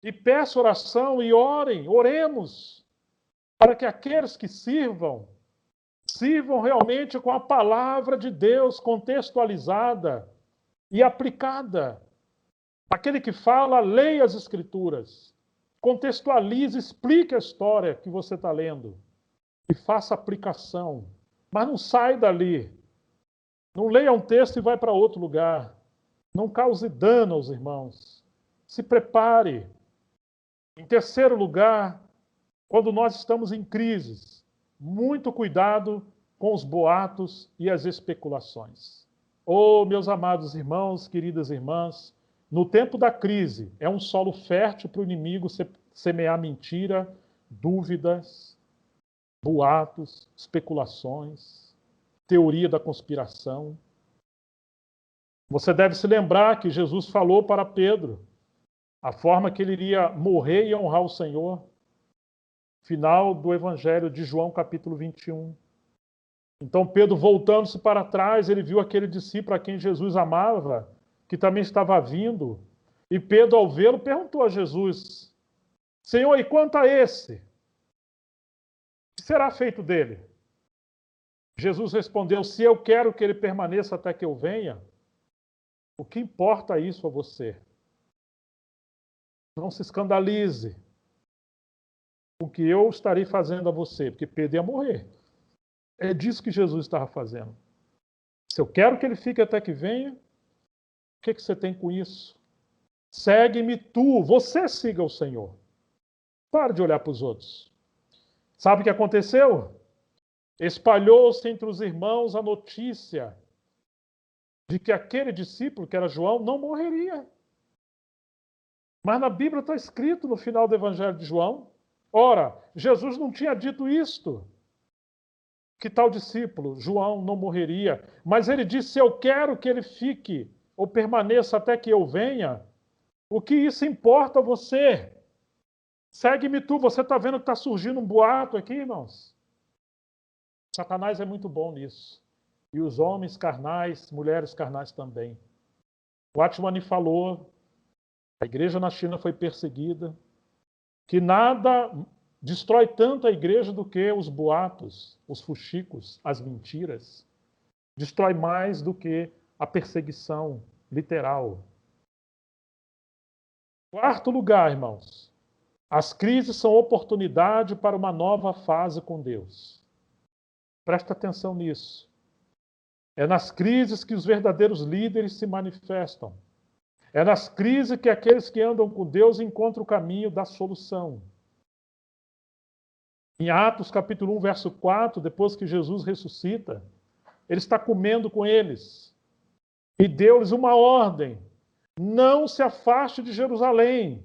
E peça oração e orem, oremos, para que aqueles que sirvam realmente com a palavra de Deus contextualizada e aplicada. Aquele que fala, leia as Escrituras, contextualize, explique a história que você está lendo e faça aplicação. Mas não sai dali. Não leia um texto e vai para outro lugar. Não cause dano aos irmãos. Se prepare. Em terceiro lugar, quando nós estamos em crises, muito cuidado com os boatos e as especulações. Oh, meus amados irmãos, queridas irmãs, no tempo da crise, é um solo fértil para o inimigo semear mentira, dúvidas, boatos, especulações, teoria da conspiração. Você deve se lembrar que Jesus falou para Pedro a forma que ele iria morrer e honrar o Senhor. Final do Evangelho de João, capítulo 21. Então Pedro, voltando-se para trás, ele viu aquele discípulo a quem Jesus amava, que também estava vindo. E Pedro, ao vê-lo, perguntou a Jesus, Senhor, e quanto a esse? O que será feito dele? Jesus respondeu, se eu quero que ele permaneça até que eu venha, o que importa isso a você? Não se escandalize com o que eu estarei fazendo a você, porque Pedro ia morrer. É disso que Jesus estava fazendo. Se eu quero que ele fique até que venha, o que você tem com isso? Segue-me tu, você siga o Senhor. Pare de olhar para os outros. Sabe o que aconteceu? Espalhou-se entre os irmãos a notícia de que aquele discípulo, que era João, não morreria. Mas na Bíblia está escrito no final do Evangelho de João, ora, Jesus não tinha dito isto, que tal discípulo, João, não morreria, mas ele disse, se eu quero que ele fique ou permaneça até que eu venha, o que isso importa a você? Segue-me tu, você está vendo que está surgindo um boato aqui, irmãos? Satanás é muito bom nisso. E os homens carnais, mulheres carnais também. O Watchman falou, a igreja na China foi perseguida, que nada destrói tanto a igreja do que os boatos, os fuxicos, as mentiras. Destrói mais do que a perseguição literal. Quarto lugar, irmãos. As crises são oportunidade para uma nova fase com Deus. Presta atenção nisso. É nas crises que os verdadeiros líderes se manifestam. É nas crises que aqueles que andam com Deus encontram o caminho da solução. Em Atos capítulo 1, verso 4, depois que Jesus ressuscita, ele está comendo com eles e deu-lhes uma ordem: não se afaste de Jerusalém.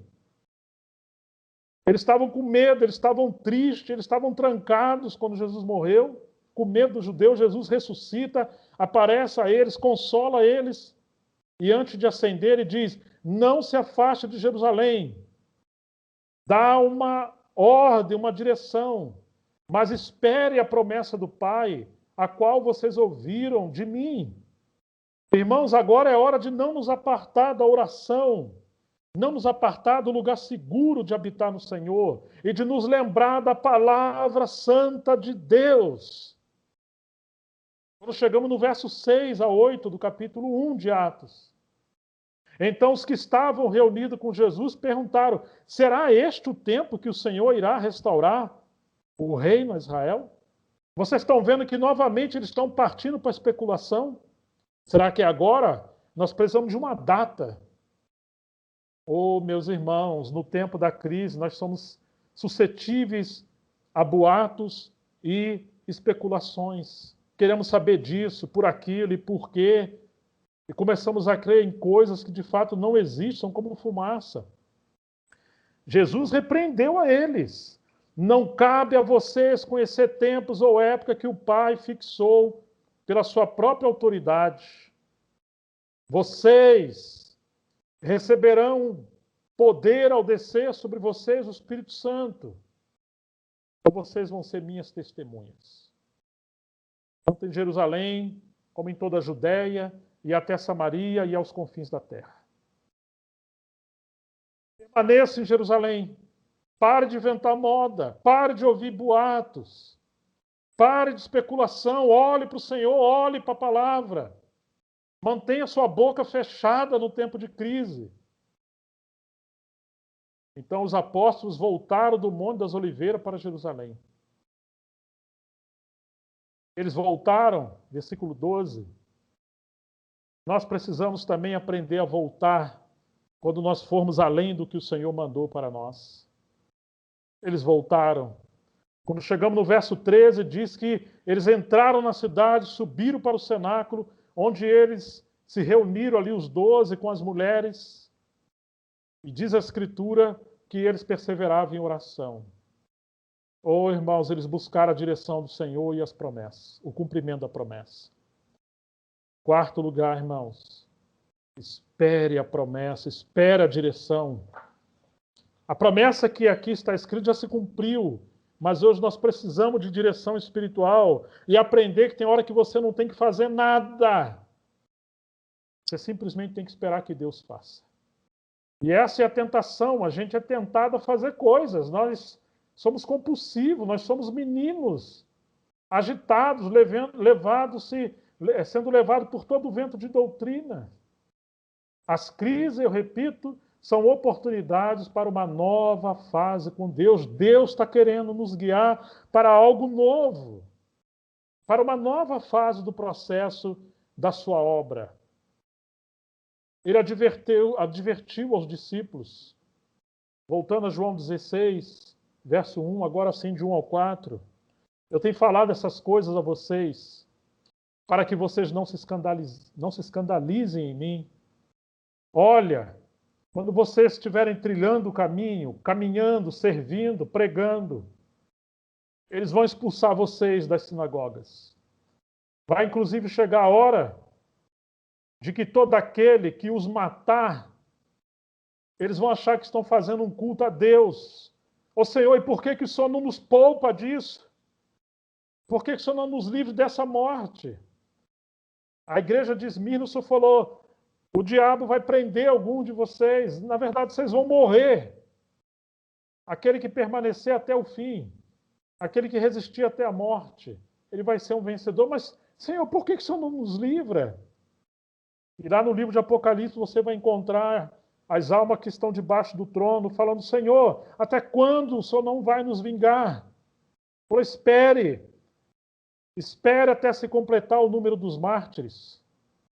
Eles estavam com medo, eles estavam tristes, eles estavam trancados quando Jesus morreu, com medo dos judeus. Jesus ressuscita, aparece a eles, consola eles, e antes de ascender, ele diz: não se afaste de Jerusalém. Dá uma ordem, uma direção, mas espere a promessa do Pai, a qual vocês ouviram de mim. Irmãos, agora é hora de não nos apartar da oração, não nos apartar do lugar seguro de habitar no Senhor e de nos lembrar da palavra santa de Deus. Quando chegamos no verso 6 a 8 do capítulo 1 de Atos. Então os que estavam reunidos com Jesus perguntaram: será este o tempo que o Senhor irá restaurar o reino a Israel? Vocês estão vendo que novamente eles estão partindo para a especulação? Será que agora nós precisamos de uma data? Oh, meus irmãos, no tempo da crise nós somos suscetíveis a boatos e especulações. Queremos saber disso, por aquilo e por quê. E começamos a crer em coisas que de fato não existem, são como fumaça. Jesus repreendeu a eles. Não cabe a vocês conhecer tempos ou época que o Pai fixou pela sua própria autoridade. Vocês receberão poder ao descer sobre vocês o Espírito Santo. Então vocês vão ser minhas testemunhas. Tanto em Jerusalém, como em toda a Judéia, e até Samaria e aos confins da terra. Permaneça em Jerusalém. Pare de inventar moda. Pare de ouvir boatos. Pare de especulação. Olhe para o Senhor, olhe para a palavra. Mantenha sua boca fechada no tempo de crise. Então os apóstolos voltaram do Monte das Oliveiras para Jerusalém. Eles voltaram, versículo 12. Nós precisamos também aprender a voltar quando nós formos além do que o Senhor mandou para nós. Eles voltaram. Quando chegamos no verso 13, diz que eles entraram na cidade, subiram para o cenáculo, onde eles se reuniram ali, os 12, com as mulheres. E diz a Escritura que eles perseveravam em oração. Oh, irmãos, eles buscaram a direção do Senhor e as promessas, o cumprimento da promessa. Quarto lugar, irmãos, espere a promessa, espere a direção. A promessa que aqui está escrita já se cumpriu, mas hoje nós precisamos de direção espiritual e aprender que tem hora que você não tem que fazer nada. Você simplesmente tem que esperar que Deus faça. E essa é a tentação, a gente é tentado a fazer coisas, nós somos compulsivos, nós somos meninos, agitados, sendo levados por todo o vento de doutrina. As crises, eu repito, são oportunidades para uma nova fase com Deus. Deus está querendo nos guiar para algo novo, para uma nova fase do processo da sua obra. Ele advertiu aos discípulos, voltando a João 16, verso 1, agora sim de 1 ao 4. Eu tenho falado essas coisas a vocês, para que vocês não se escandalizem em mim. Olha, quando vocês estiverem trilhando o caminho, caminhando, servindo, pregando, eles vão expulsar vocês das sinagogas. Vai inclusive chegar a hora de que todo aquele que os matar, eles vão achar que estão fazendo um culto a Deus. Ô Senhor, e por que o Senhor não nos poupa disso? Por que o Senhor não nos livra dessa morte? A igreja de Esmirna, o Senhor falou, o diabo vai prender algum de vocês. Na verdade, vocês vão morrer. Aquele que permanecer até o fim, aquele que resistir até a morte, ele vai ser um vencedor. Mas, Senhor, por que o Senhor não nos livra? E lá no livro de Apocalipse você vai encontrar as almas que estão debaixo do trono, falando, Senhor, até quando o Senhor não vai nos vingar? Espere. Espere até se completar o número dos mártires.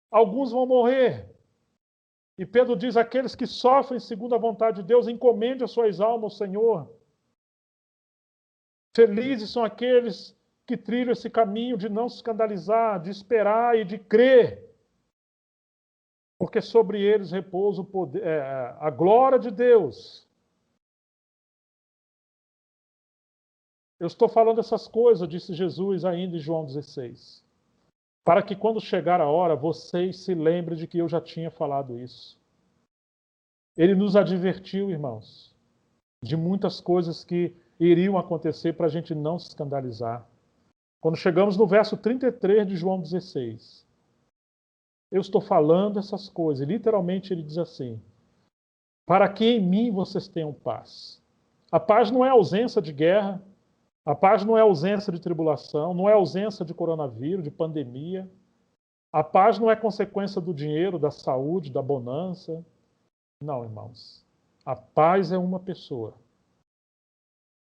Alguns vão morrer. E Pedro diz: aqueles que sofrem segundo a vontade de Deus, encomende as suas almas ao Senhor. Felizes são aqueles que trilham esse caminho de não se escandalizar, de esperar e de crer. Porque sobre eles repousa o poder, a glória de Deus. Eu estou falando essas coisas, disse Jesus ainda em João 16, para que quando chegar a hora, vocês se lembrem de que eu já tinha falado isso. Ele nos advertiu, irmãos, de muitas coisas que iriam acontecer para a gente não se escandalizar. Quando chegamos no verso 33 de João 16, eu estou falando essas coisas, e literalmente ele diz assim: para que em mim vocês tenham paz. A paz não é ausência de guerra, a paz não é ausência de tribulação, não é ausência de coronavírus, de pandemia. A paz não é consequência do dinheiro, da saúde, da bonança. Não, irmãos. A paz é uma pessoa.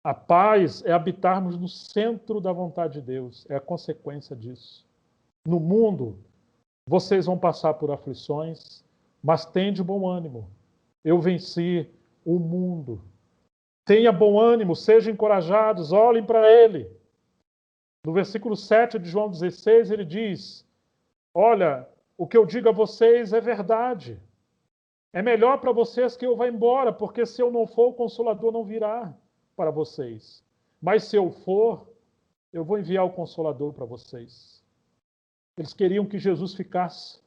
A paz é habitarmos no centro da vontade de Deus. É a consequência disso. No mundo, vocês vão passar por aflições, mas tende bom ânimo. Eu venci o mundo. Tenha bom ânimo, sejam encorajados, olhem para ele. No versículo 7 de João 16, ele diz: olha, o que eu digo a vocês é verdade. É melhor para vocês que eu vá embora, porque se eu não for, o Consolador não virá para vocês. Mas se eu for, eu vou enviar o Consolador para vocês. Eles queriam que Jesus ficasse,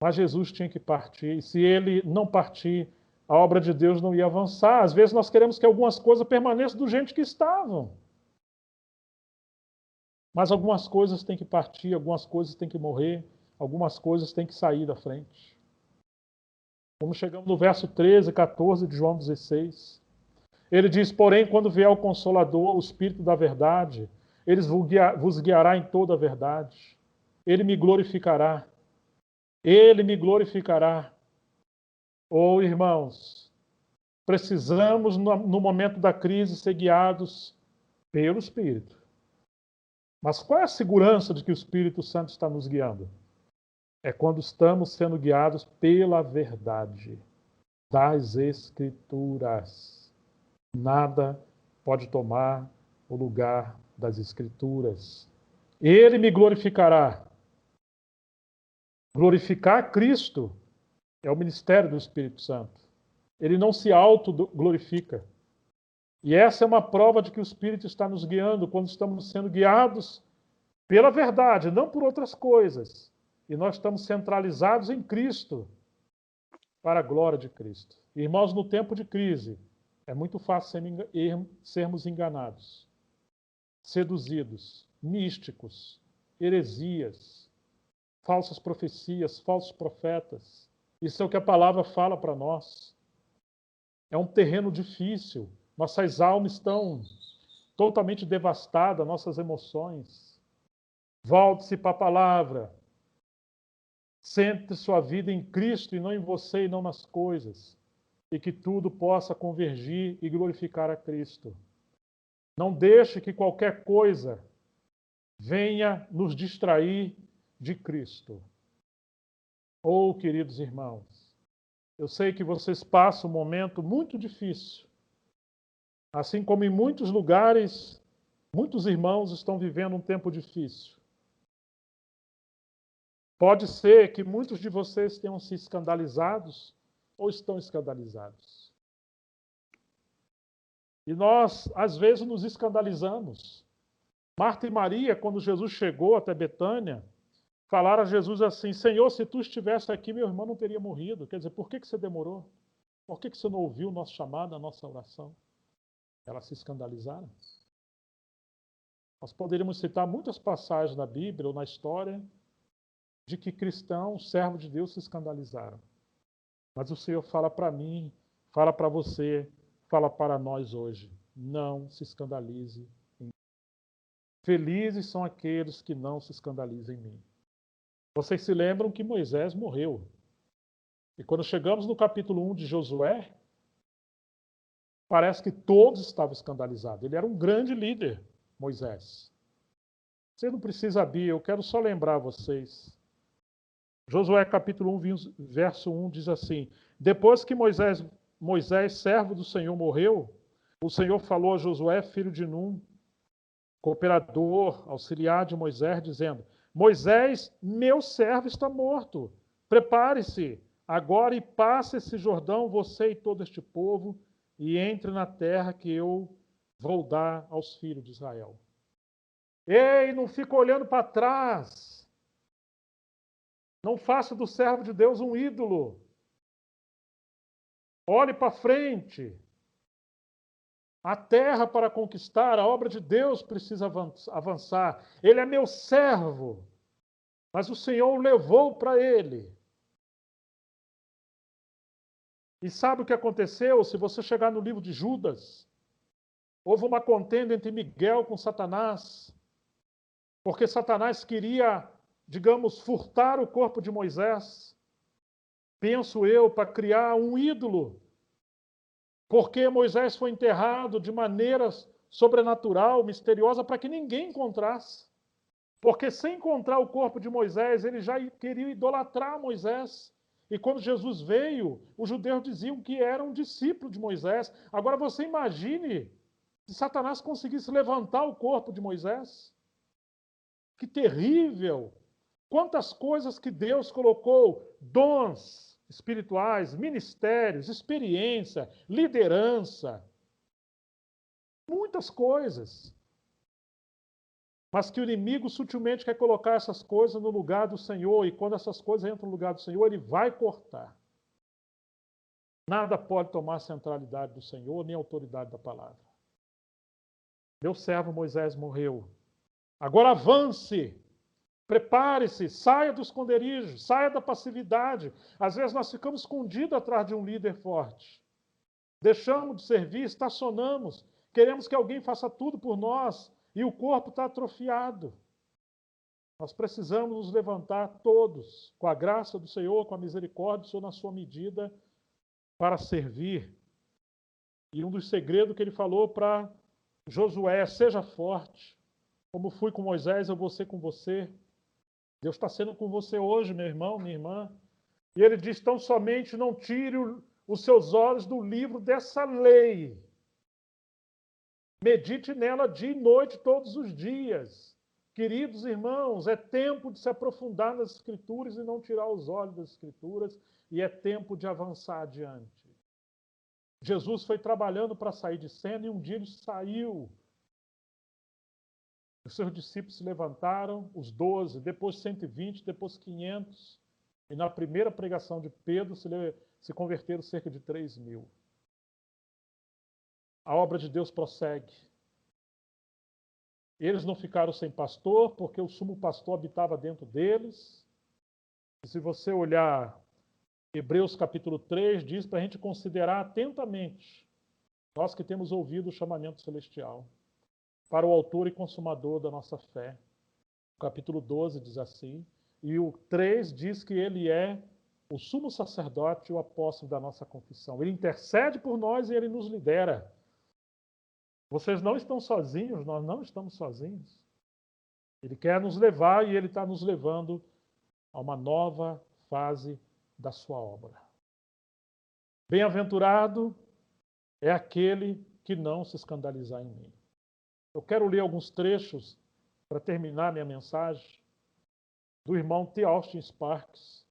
mas Jesus tinha que partir. E se ele não partir, a obra de Deus não ia avançar. Às vezes nós queremos que algumas coisas permaneçam do jeito que estavam. Mas algumas coisas têm que partir, algumas coisas têm que morrer, algumas coisas têm que sair da frente. Como chegamos no verso 13 e 14 de João 16. Ele diz: porém, quando vier o Consolador, o Espírito da verdade, ele vos guiará em toda a verdade. Ele me glorificará. Ele me glorificará. Oh, irmãos, precisamos, no momento da crise, ser guiados pelo Espírito. Mas qual é a segurança de que o Espírito Santo está nos guiando? É quando estamos sendo guiados pela verdade das Escrituras. Nada pode tomar o lugar das Escrituras. Ele me glorificará. Glorificar Cristo é o ministério do Espírito Santo. Ele não se autoglorifica. E essa é uma prova de que o Espírito está nos guiando quando estamos sendo guiados pela verdade, não por outras coisas. E nós estamos centralizados em Cristo, para a glória de Cristo. Irmãos, no tempo de crise, é muito fácil sermos enganados, seduzidos, místicos, heresias, falsas profecias, falsos profetas. Isso é o que a palavra fala para nós. É um terreno difícil. Nossas almas estão totalmente devastadas, nossas emoções. Volte-se para a palavra. Centre sua vida em Cristo e não em você e não nas coisas. E que tudo possa convergir e glorificar a Cristo. Não deixe que qualquer coisa venha nos distrair de Cristo. Oh, queridos irmãos, eu sei que vocês passam um momento muito difícil. Assim como em muitos lugares, muitos irmãos estão vivendo um tempo difícil. Pode ser que muitos de vocês tenham se escandalizados ou estão escandalizados. E nós, às vezes, nos escandalizamos. Marta e Maria, quando Jesus chegou até Betânia, falaram a Jesus assim: Senhor, se tu estivesse aqui, meu irmão não teria morrido. Quer dizer, por que você demorou? Por que você não ouviu o nosso chamado, a nossa oração? Elas se escandalizaram. Nós poderíamos citar muitas passagens na Bíblia ou na história de que cristãos, servos de Deus, se escandalizaram. Mas o Senhor fala para mim, fala para você, fala para nós hoje: não se escandalize em mim. Felizes são aqueles que não se escandalizam em mim. Vocês se lembram que Moisés morreu. E quando chegamos no capítulo 1 de Josué, parece que todos estavam escandalizados. Ele era um grande líder, Moisés. Você não precisa abrir, eu quero só lembrar vocês. Josué capítulo 1, verso 1 diz assim: depois que Moisés, servo do Senhor, morreu, o Senhor falou a Josué, filho de Num, cooperador, auxiliar de Moisés, dizendo: Moisés, meu servo, está morto. Prepare-se agora e passe esse Jordão, você e todo este povo, e entre na terra que eu vou dar aos filhos de Israel. Ei, não fica olhando para trás. Não faça do servo de Deus um ídolo. Olhe para frente. A terra para conquistar, a obra de Deus precisa avançar. Ele é meu servo, mas o Senhor o levou para ele. E sabe o que aconteceu? Se você chegar no livro de Judas, houve uma contenda entre Miguel com Satanás, porque Satanás queria, digamos, furtar o corpo de Moisés, penso eu, para criar um ídolo. Porque Moisés foi enterrado de maneira sobrenatural, misteriosa, para que ninguém encontrasse. Porque sem encontrar o corpo de Moisés, ele já queria idolatrar Moisés. E quando Jesus veio, os judeus diziam que era um discípulo de Moisés. Agora você imagine se Satanás conseguisse levantar o corpo de Moisés. Que terrível! Quantas coisas que Deus colocou, dons espirituais, ministérios, experiência, liderança, muitas coisas. Mas que o inimigo sutilmente quer colocar essas coisas no lugar do Senhor, e quando essas coisas entram no lugar do Senhor, ele vai cortar. Nada pode tomar a centralidade do Senhor, nem a autoridade da palavra. Meu servo Moisés morreu. Agora avance. Prepare-se, saia do esconderijo, saia da passividade. Às vezes nós ficamos escondidos atrás de um líder forte. Deixamos de servir, estacionamos, queremos que alguém faça tudo por nós e o corpo está atrofiado. Nós precisamos nos levantar todos, com a graça do Senhor, com a misericórdia do Senhor na sua medida, para servir. E um dos segredos que ele falou para Josué: seja forte. Como fui com Moisés, eu vou ser com você. Deus está sendo com você hoje, meu irmão, minha irmã. E ele diz: tão somente não tire os seus olhos do livro dessa lei. Medite nela dia e noite, todos os dias. Queridos irmãos, é tempo de se aprofundar nas Escrituras e não tirar os olhos das Escrituras, e é tempo de avançar adiante. Jesus foi trabalhando para sair de cena e um dia ele saiu. Os seus discípulos se levantaram, os 12, depois 120, depois 500. E na primeira pregação de Pedro se converteram cerca de 3.000. A obra de Deus prossegue. Eles não ficaram sem pastor, porque o sumo pastor habitava dentro deles. E se você olhar Hebreus capítulo 3, diz para a gente considerar atentamente, nós que temos ouvido o chamamento celestial, para o autor e consumador da nossa fé. O capítulo 12 diz assim, e o 3 diz que ele é o sumo sacerdote e o apóstolo da nossa confissão. Ele intercede por nós e ele nos lidera. Vocês não estão sozinhos, nós não estamos sozinhos. Ele quer nos levar e ele está nos levando a uma nova fase da sua obra. Bem-aventurado é aquele que não se escandalizar em mim. Eu quero ler alguns trechos para terminar minha mensagem do irmão T. Austin Sparks,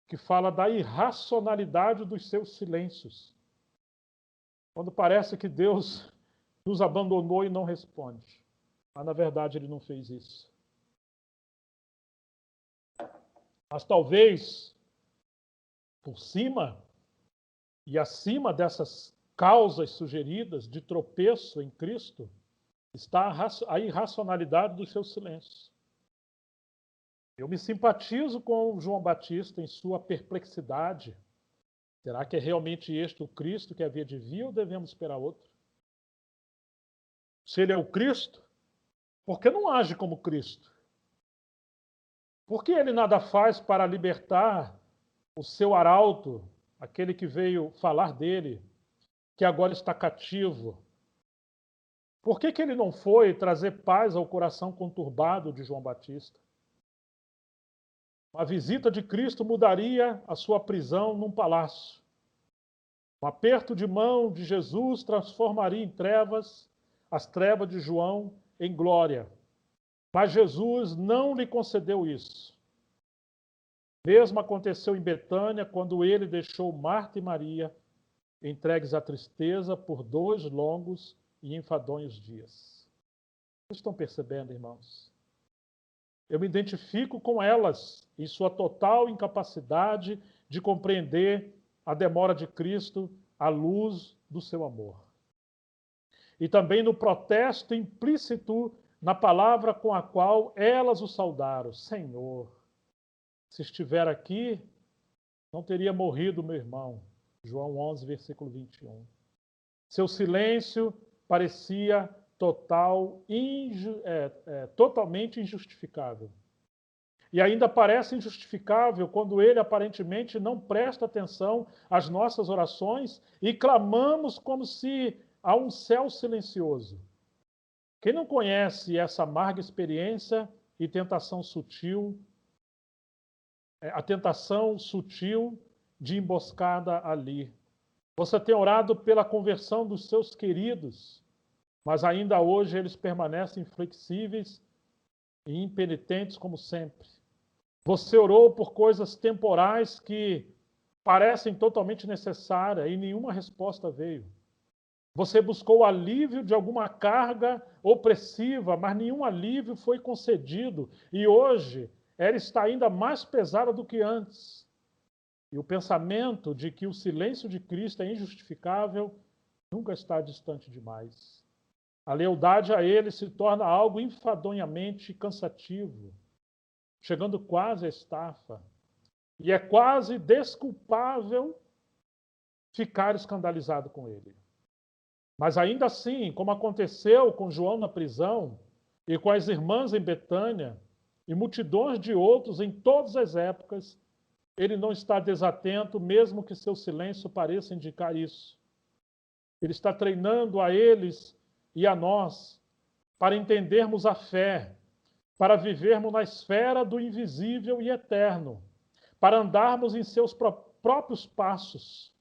que fala da irracionalidade dos seus silêncios. Quando parece que Deus nos abandonou e não responde. Mas, na verdade, ele não fez isso. Mas talvez, por cima e acima dessas causas sugeridas de tropeço em Cristo, está a irracionalidade dos seus silêncios. Eu me simpatizo com João Batista em sua perplexidade. Será que é realmente este o Cristo que havia de vir ou devemos esperar outro? Se ele é o Cristo, por que não age como Cristo? Por que ele nada faz para libertar o seu arauto, aquele que veio falar dele, que agora está cativo Por que ele não foi trazer paz ao coração conturbado de João Batista? Uma visita de Cristo mudaria a sua prisão num palácio. Um aperto de mão de Jesus transformaria em trevas as trevas de João em glória. Mas Jesus não lhe concedeu isso. Mesmo aconteceu em Betânia, quando ele deixou Marta e Maria entregues à tristeza por 2 longos e enfadonhos dias. Vocês estão percebendo, irmãos? Eu me identifico com elas em sua total incapacidade de compreender a demora de Cristo à luz do seu amor. E também no protesto implícito na palavra com a qual elas o saudaram: Senhor, se estiver aqui, não teria morrido meu irmão. João 11, versículo 21. Seu silêncio parecia totalmente injustificável. E ainda parece injustificável quando ele aparentemente não presta atenção às nossas orações e clamamos como se há um céu silencioso. Quem não conhece essa amarga experiência e tentação sutil, a tentação sutil de emboscada ali? Você tem orado pela conversão dos seus queridos, mas ainda hoje eles permanecem inflexíveis e impenitentes como sempre. Você orou por coisas temporais que parecem totalmente necessárias e nenhuma resposta veio. Você buscou alívio de alguma carga opressiva, mas nenhum alívio foi concedido. E hoje ela está ainda mais pesada do que antes. E o pensamento de que o silêncio de Cristo é injustificável nunca está distante demais. A lealdade a Ele se torna algo enfadonhamente cansativo, chegando quase à estafa. E é quase desculpável ficar escandalizado com Ele. Mas ainda assim, como aconteceu com João na prisão, e com as irmãs em Betânia, e multidões de outros em todas as épocas, ele não está desatento, mesmo que seu silêncio pareça indicar isso. Ele está treinando a eles e a nós para entendermos a fé, para vivermos na esfera do invisível e eterno, para andarmos em seus próprios passos.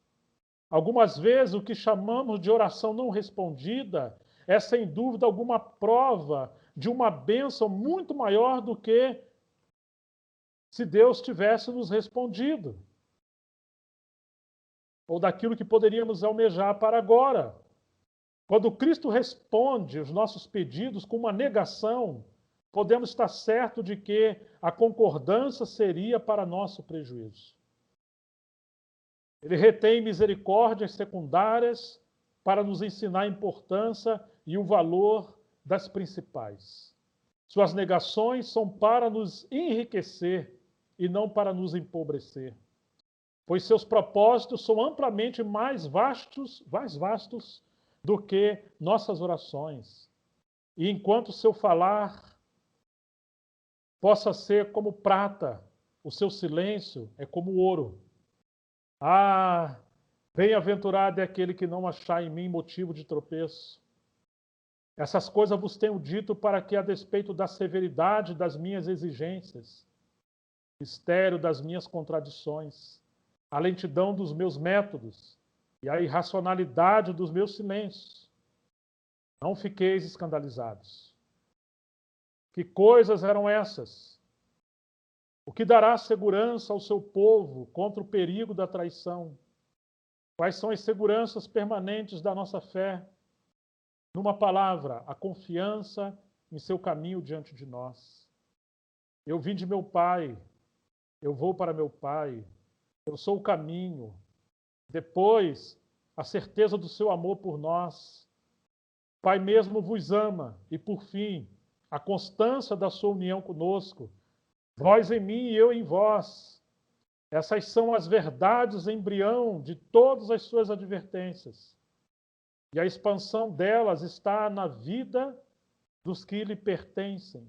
Algumas vezes o que chamamos de oração não respondida é, sem dúvida alguma, prova de uma bênção muito maior do que se Deus tivesse nos respondido, ou daquilo que poderíamos almejar para agora. Quando Cristo responde os nossos pedidos com uma negação, podemos estar certos de que a concordância seria para nosso prejuízo. Ele retém misericórdias secundárias para nos ensinar a importância e o valor das principais. Suas negações são para nos enriquecer e não para nos empobrecer, pois seus propósitos são amplamente mais vastos do que nossas orações. E enquanto seu falar possa ser como prata, o seu silêncio é como ouro. Ah, bem-aventurado é aquele que não achar em mim motivo de tropeço. Essas coisas vos tenho dito para que, a despeito da severidade das minhas exigências, mistério das minhas contradições, a lentidão dos meus métodos e a irracionalidade dos meus silêncios, não fiqueis escandalizados. Que coisas eram essas? O que dará segurança ao seu povo contra o perigo da traição? Quais são as seguranças permanentes da nossa fé? Numa palavra, a confiança em seu caminho diante de nós. Eu vim de meu Pai, eu vou para meu Pai, eu sou o caminho. Depois, a certeza do seu amor por nós. Pai mesmo vos ama. E por fim, a constância da sua união conosco. Vós em mim e eu em vós. Essas são as verdades embrião de todas as suas advertências. E a expansão delas está na vida dos que lhe pertencem.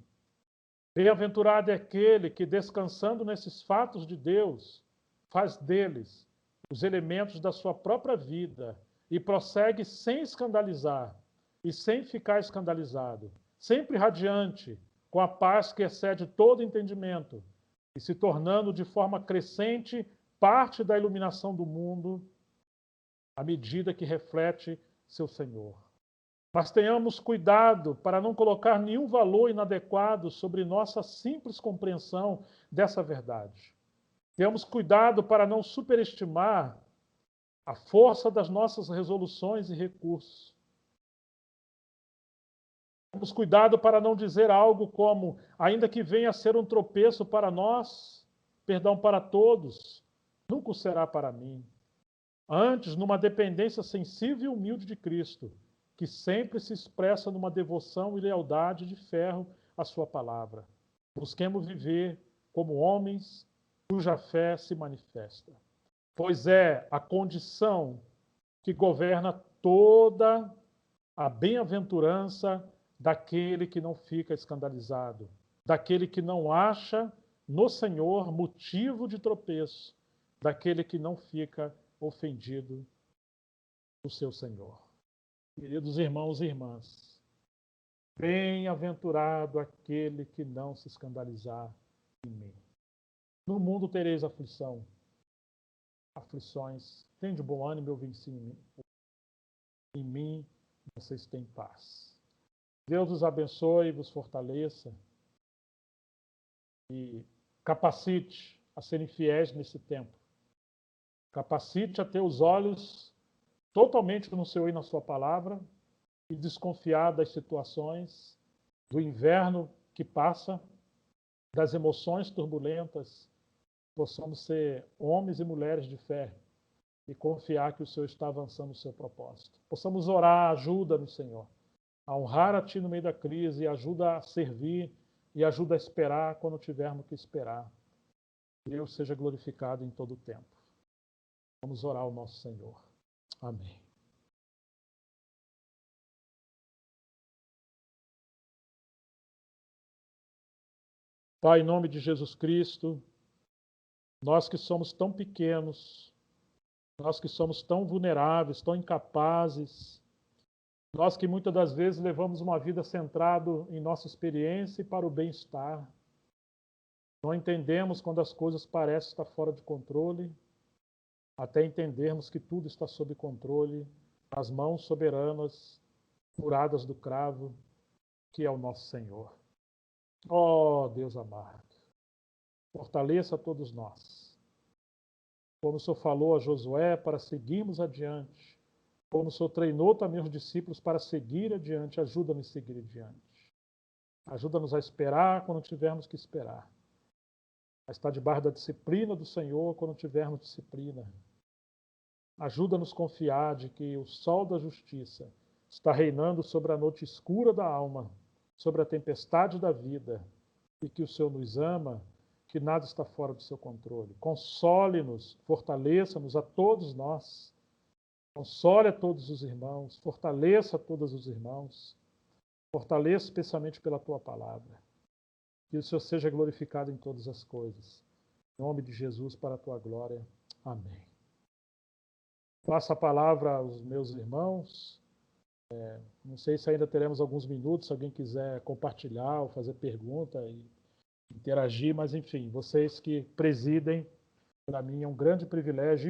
Bem-aventurado é aquele que, descansando nesses fatos de Deus, faz deles os elementos da sua própria vida e prossegue sem escandalizar, e sem ficar escandalizado, sempre radiante, com a paz que excede todo entendimento, e se tornando de forma crescente parte da iluminação do mundo, à medida que reflete seu Senhor. Mas tenhamos cuidado para não colocar nenhum valor inadequado sobre nossa simples compreensão dessa verdade. Tenhamos cuidado para não superestimar a força das nossas resoluções e recursos. Tenhamos cuidado para não dizer algo como, ainda que venha a ser um tropeço para nós, perdão para todos, nunca o será para mim. Antes, numa dependência sensível e humilde de Cristo, que sempre se expressa numa devoção e lealdade de ferro à sua palavra. Busquemos viver como homens cuja fé se manifesta, pois é a condição que governa toda a bem-aventurança daquele que não fica escandalizado, daquele que não acha no Senhor motivo de tropeço, daquele que não fica ofendido do seu Senhor. Queridos irmãos e irmãs, bem-aventurado aquele que não se escandalizar em mim. No mundo tereis aflição, aflições. Tende bom ânimo, eu venci em mim. Em mim vocês têm paz. Deus os abençoe e vos fortaleça e capacite a serem fiéis nesse tempo. Capacite a ter os olhos totalmente no Senhor e na sua palavra e desconfiar das situações, do inverno que passa, das emoções turbulentas. Possamos ser homens e mulheres de fé e confiar que o Senhor está avançando o seu propósito. Possamos orar, ajuda-nos, Senhor, a honrar a Ti no meio da crise, ajuda a servir e ajuda a esperar quando tivermos que esperar. Deus seja glorificado em todo o tempo. Vamos orar ao nosso Senhor. Amém. Pai, em nome de Jesus Cristo, nós que somos tão pequenos, nós que somos tão vulneráveis, tão incapazes, nós que muitas das vezes levamos uma vida centrada em nossa experiência e para o bem-estar, não entendemos quando as coisas parecem estar fora de controle, até entendermos que tudo está sob controle, nas mãos soberanas, curadas do cravo, que é o nosso Senhor. Ó Deus amado, fortaleça todos nós. Como o Senhor falou a Josué para seguirmos adiante, como o Senhor treinou também os discípulos para seguir adiante, ajuda-nos a seguir adiante. Ajuda-nos a esperar quando tivermos que esperar. A estar debaixo da disciplina do Senhor quando tivermos disciplina. Ajuda-nos a confiar de que o sol da justiça está reinando sobre a noite escura da alma, sobre a tempestade da vida, e que o Senhor nos ama, que nada está fora do seu controle. Console-nos, fortaleça-nos a todos nós. Console a todos os irmãos, fortaleça a todos os irmãos. Fortaleça especialmente pela tua palavra. Que o Senhor seja glorificado em todas as coisas. Em nome de Jesus, para a tua glória. Amém. Passo a palavra aos meus irmãos. Não sei se ainda teremos alguns minutos, se alguém quiser compartilhar ou fazer pergunta e interagir, mas enfim, vocês que presidem, para mim é um grande privilégio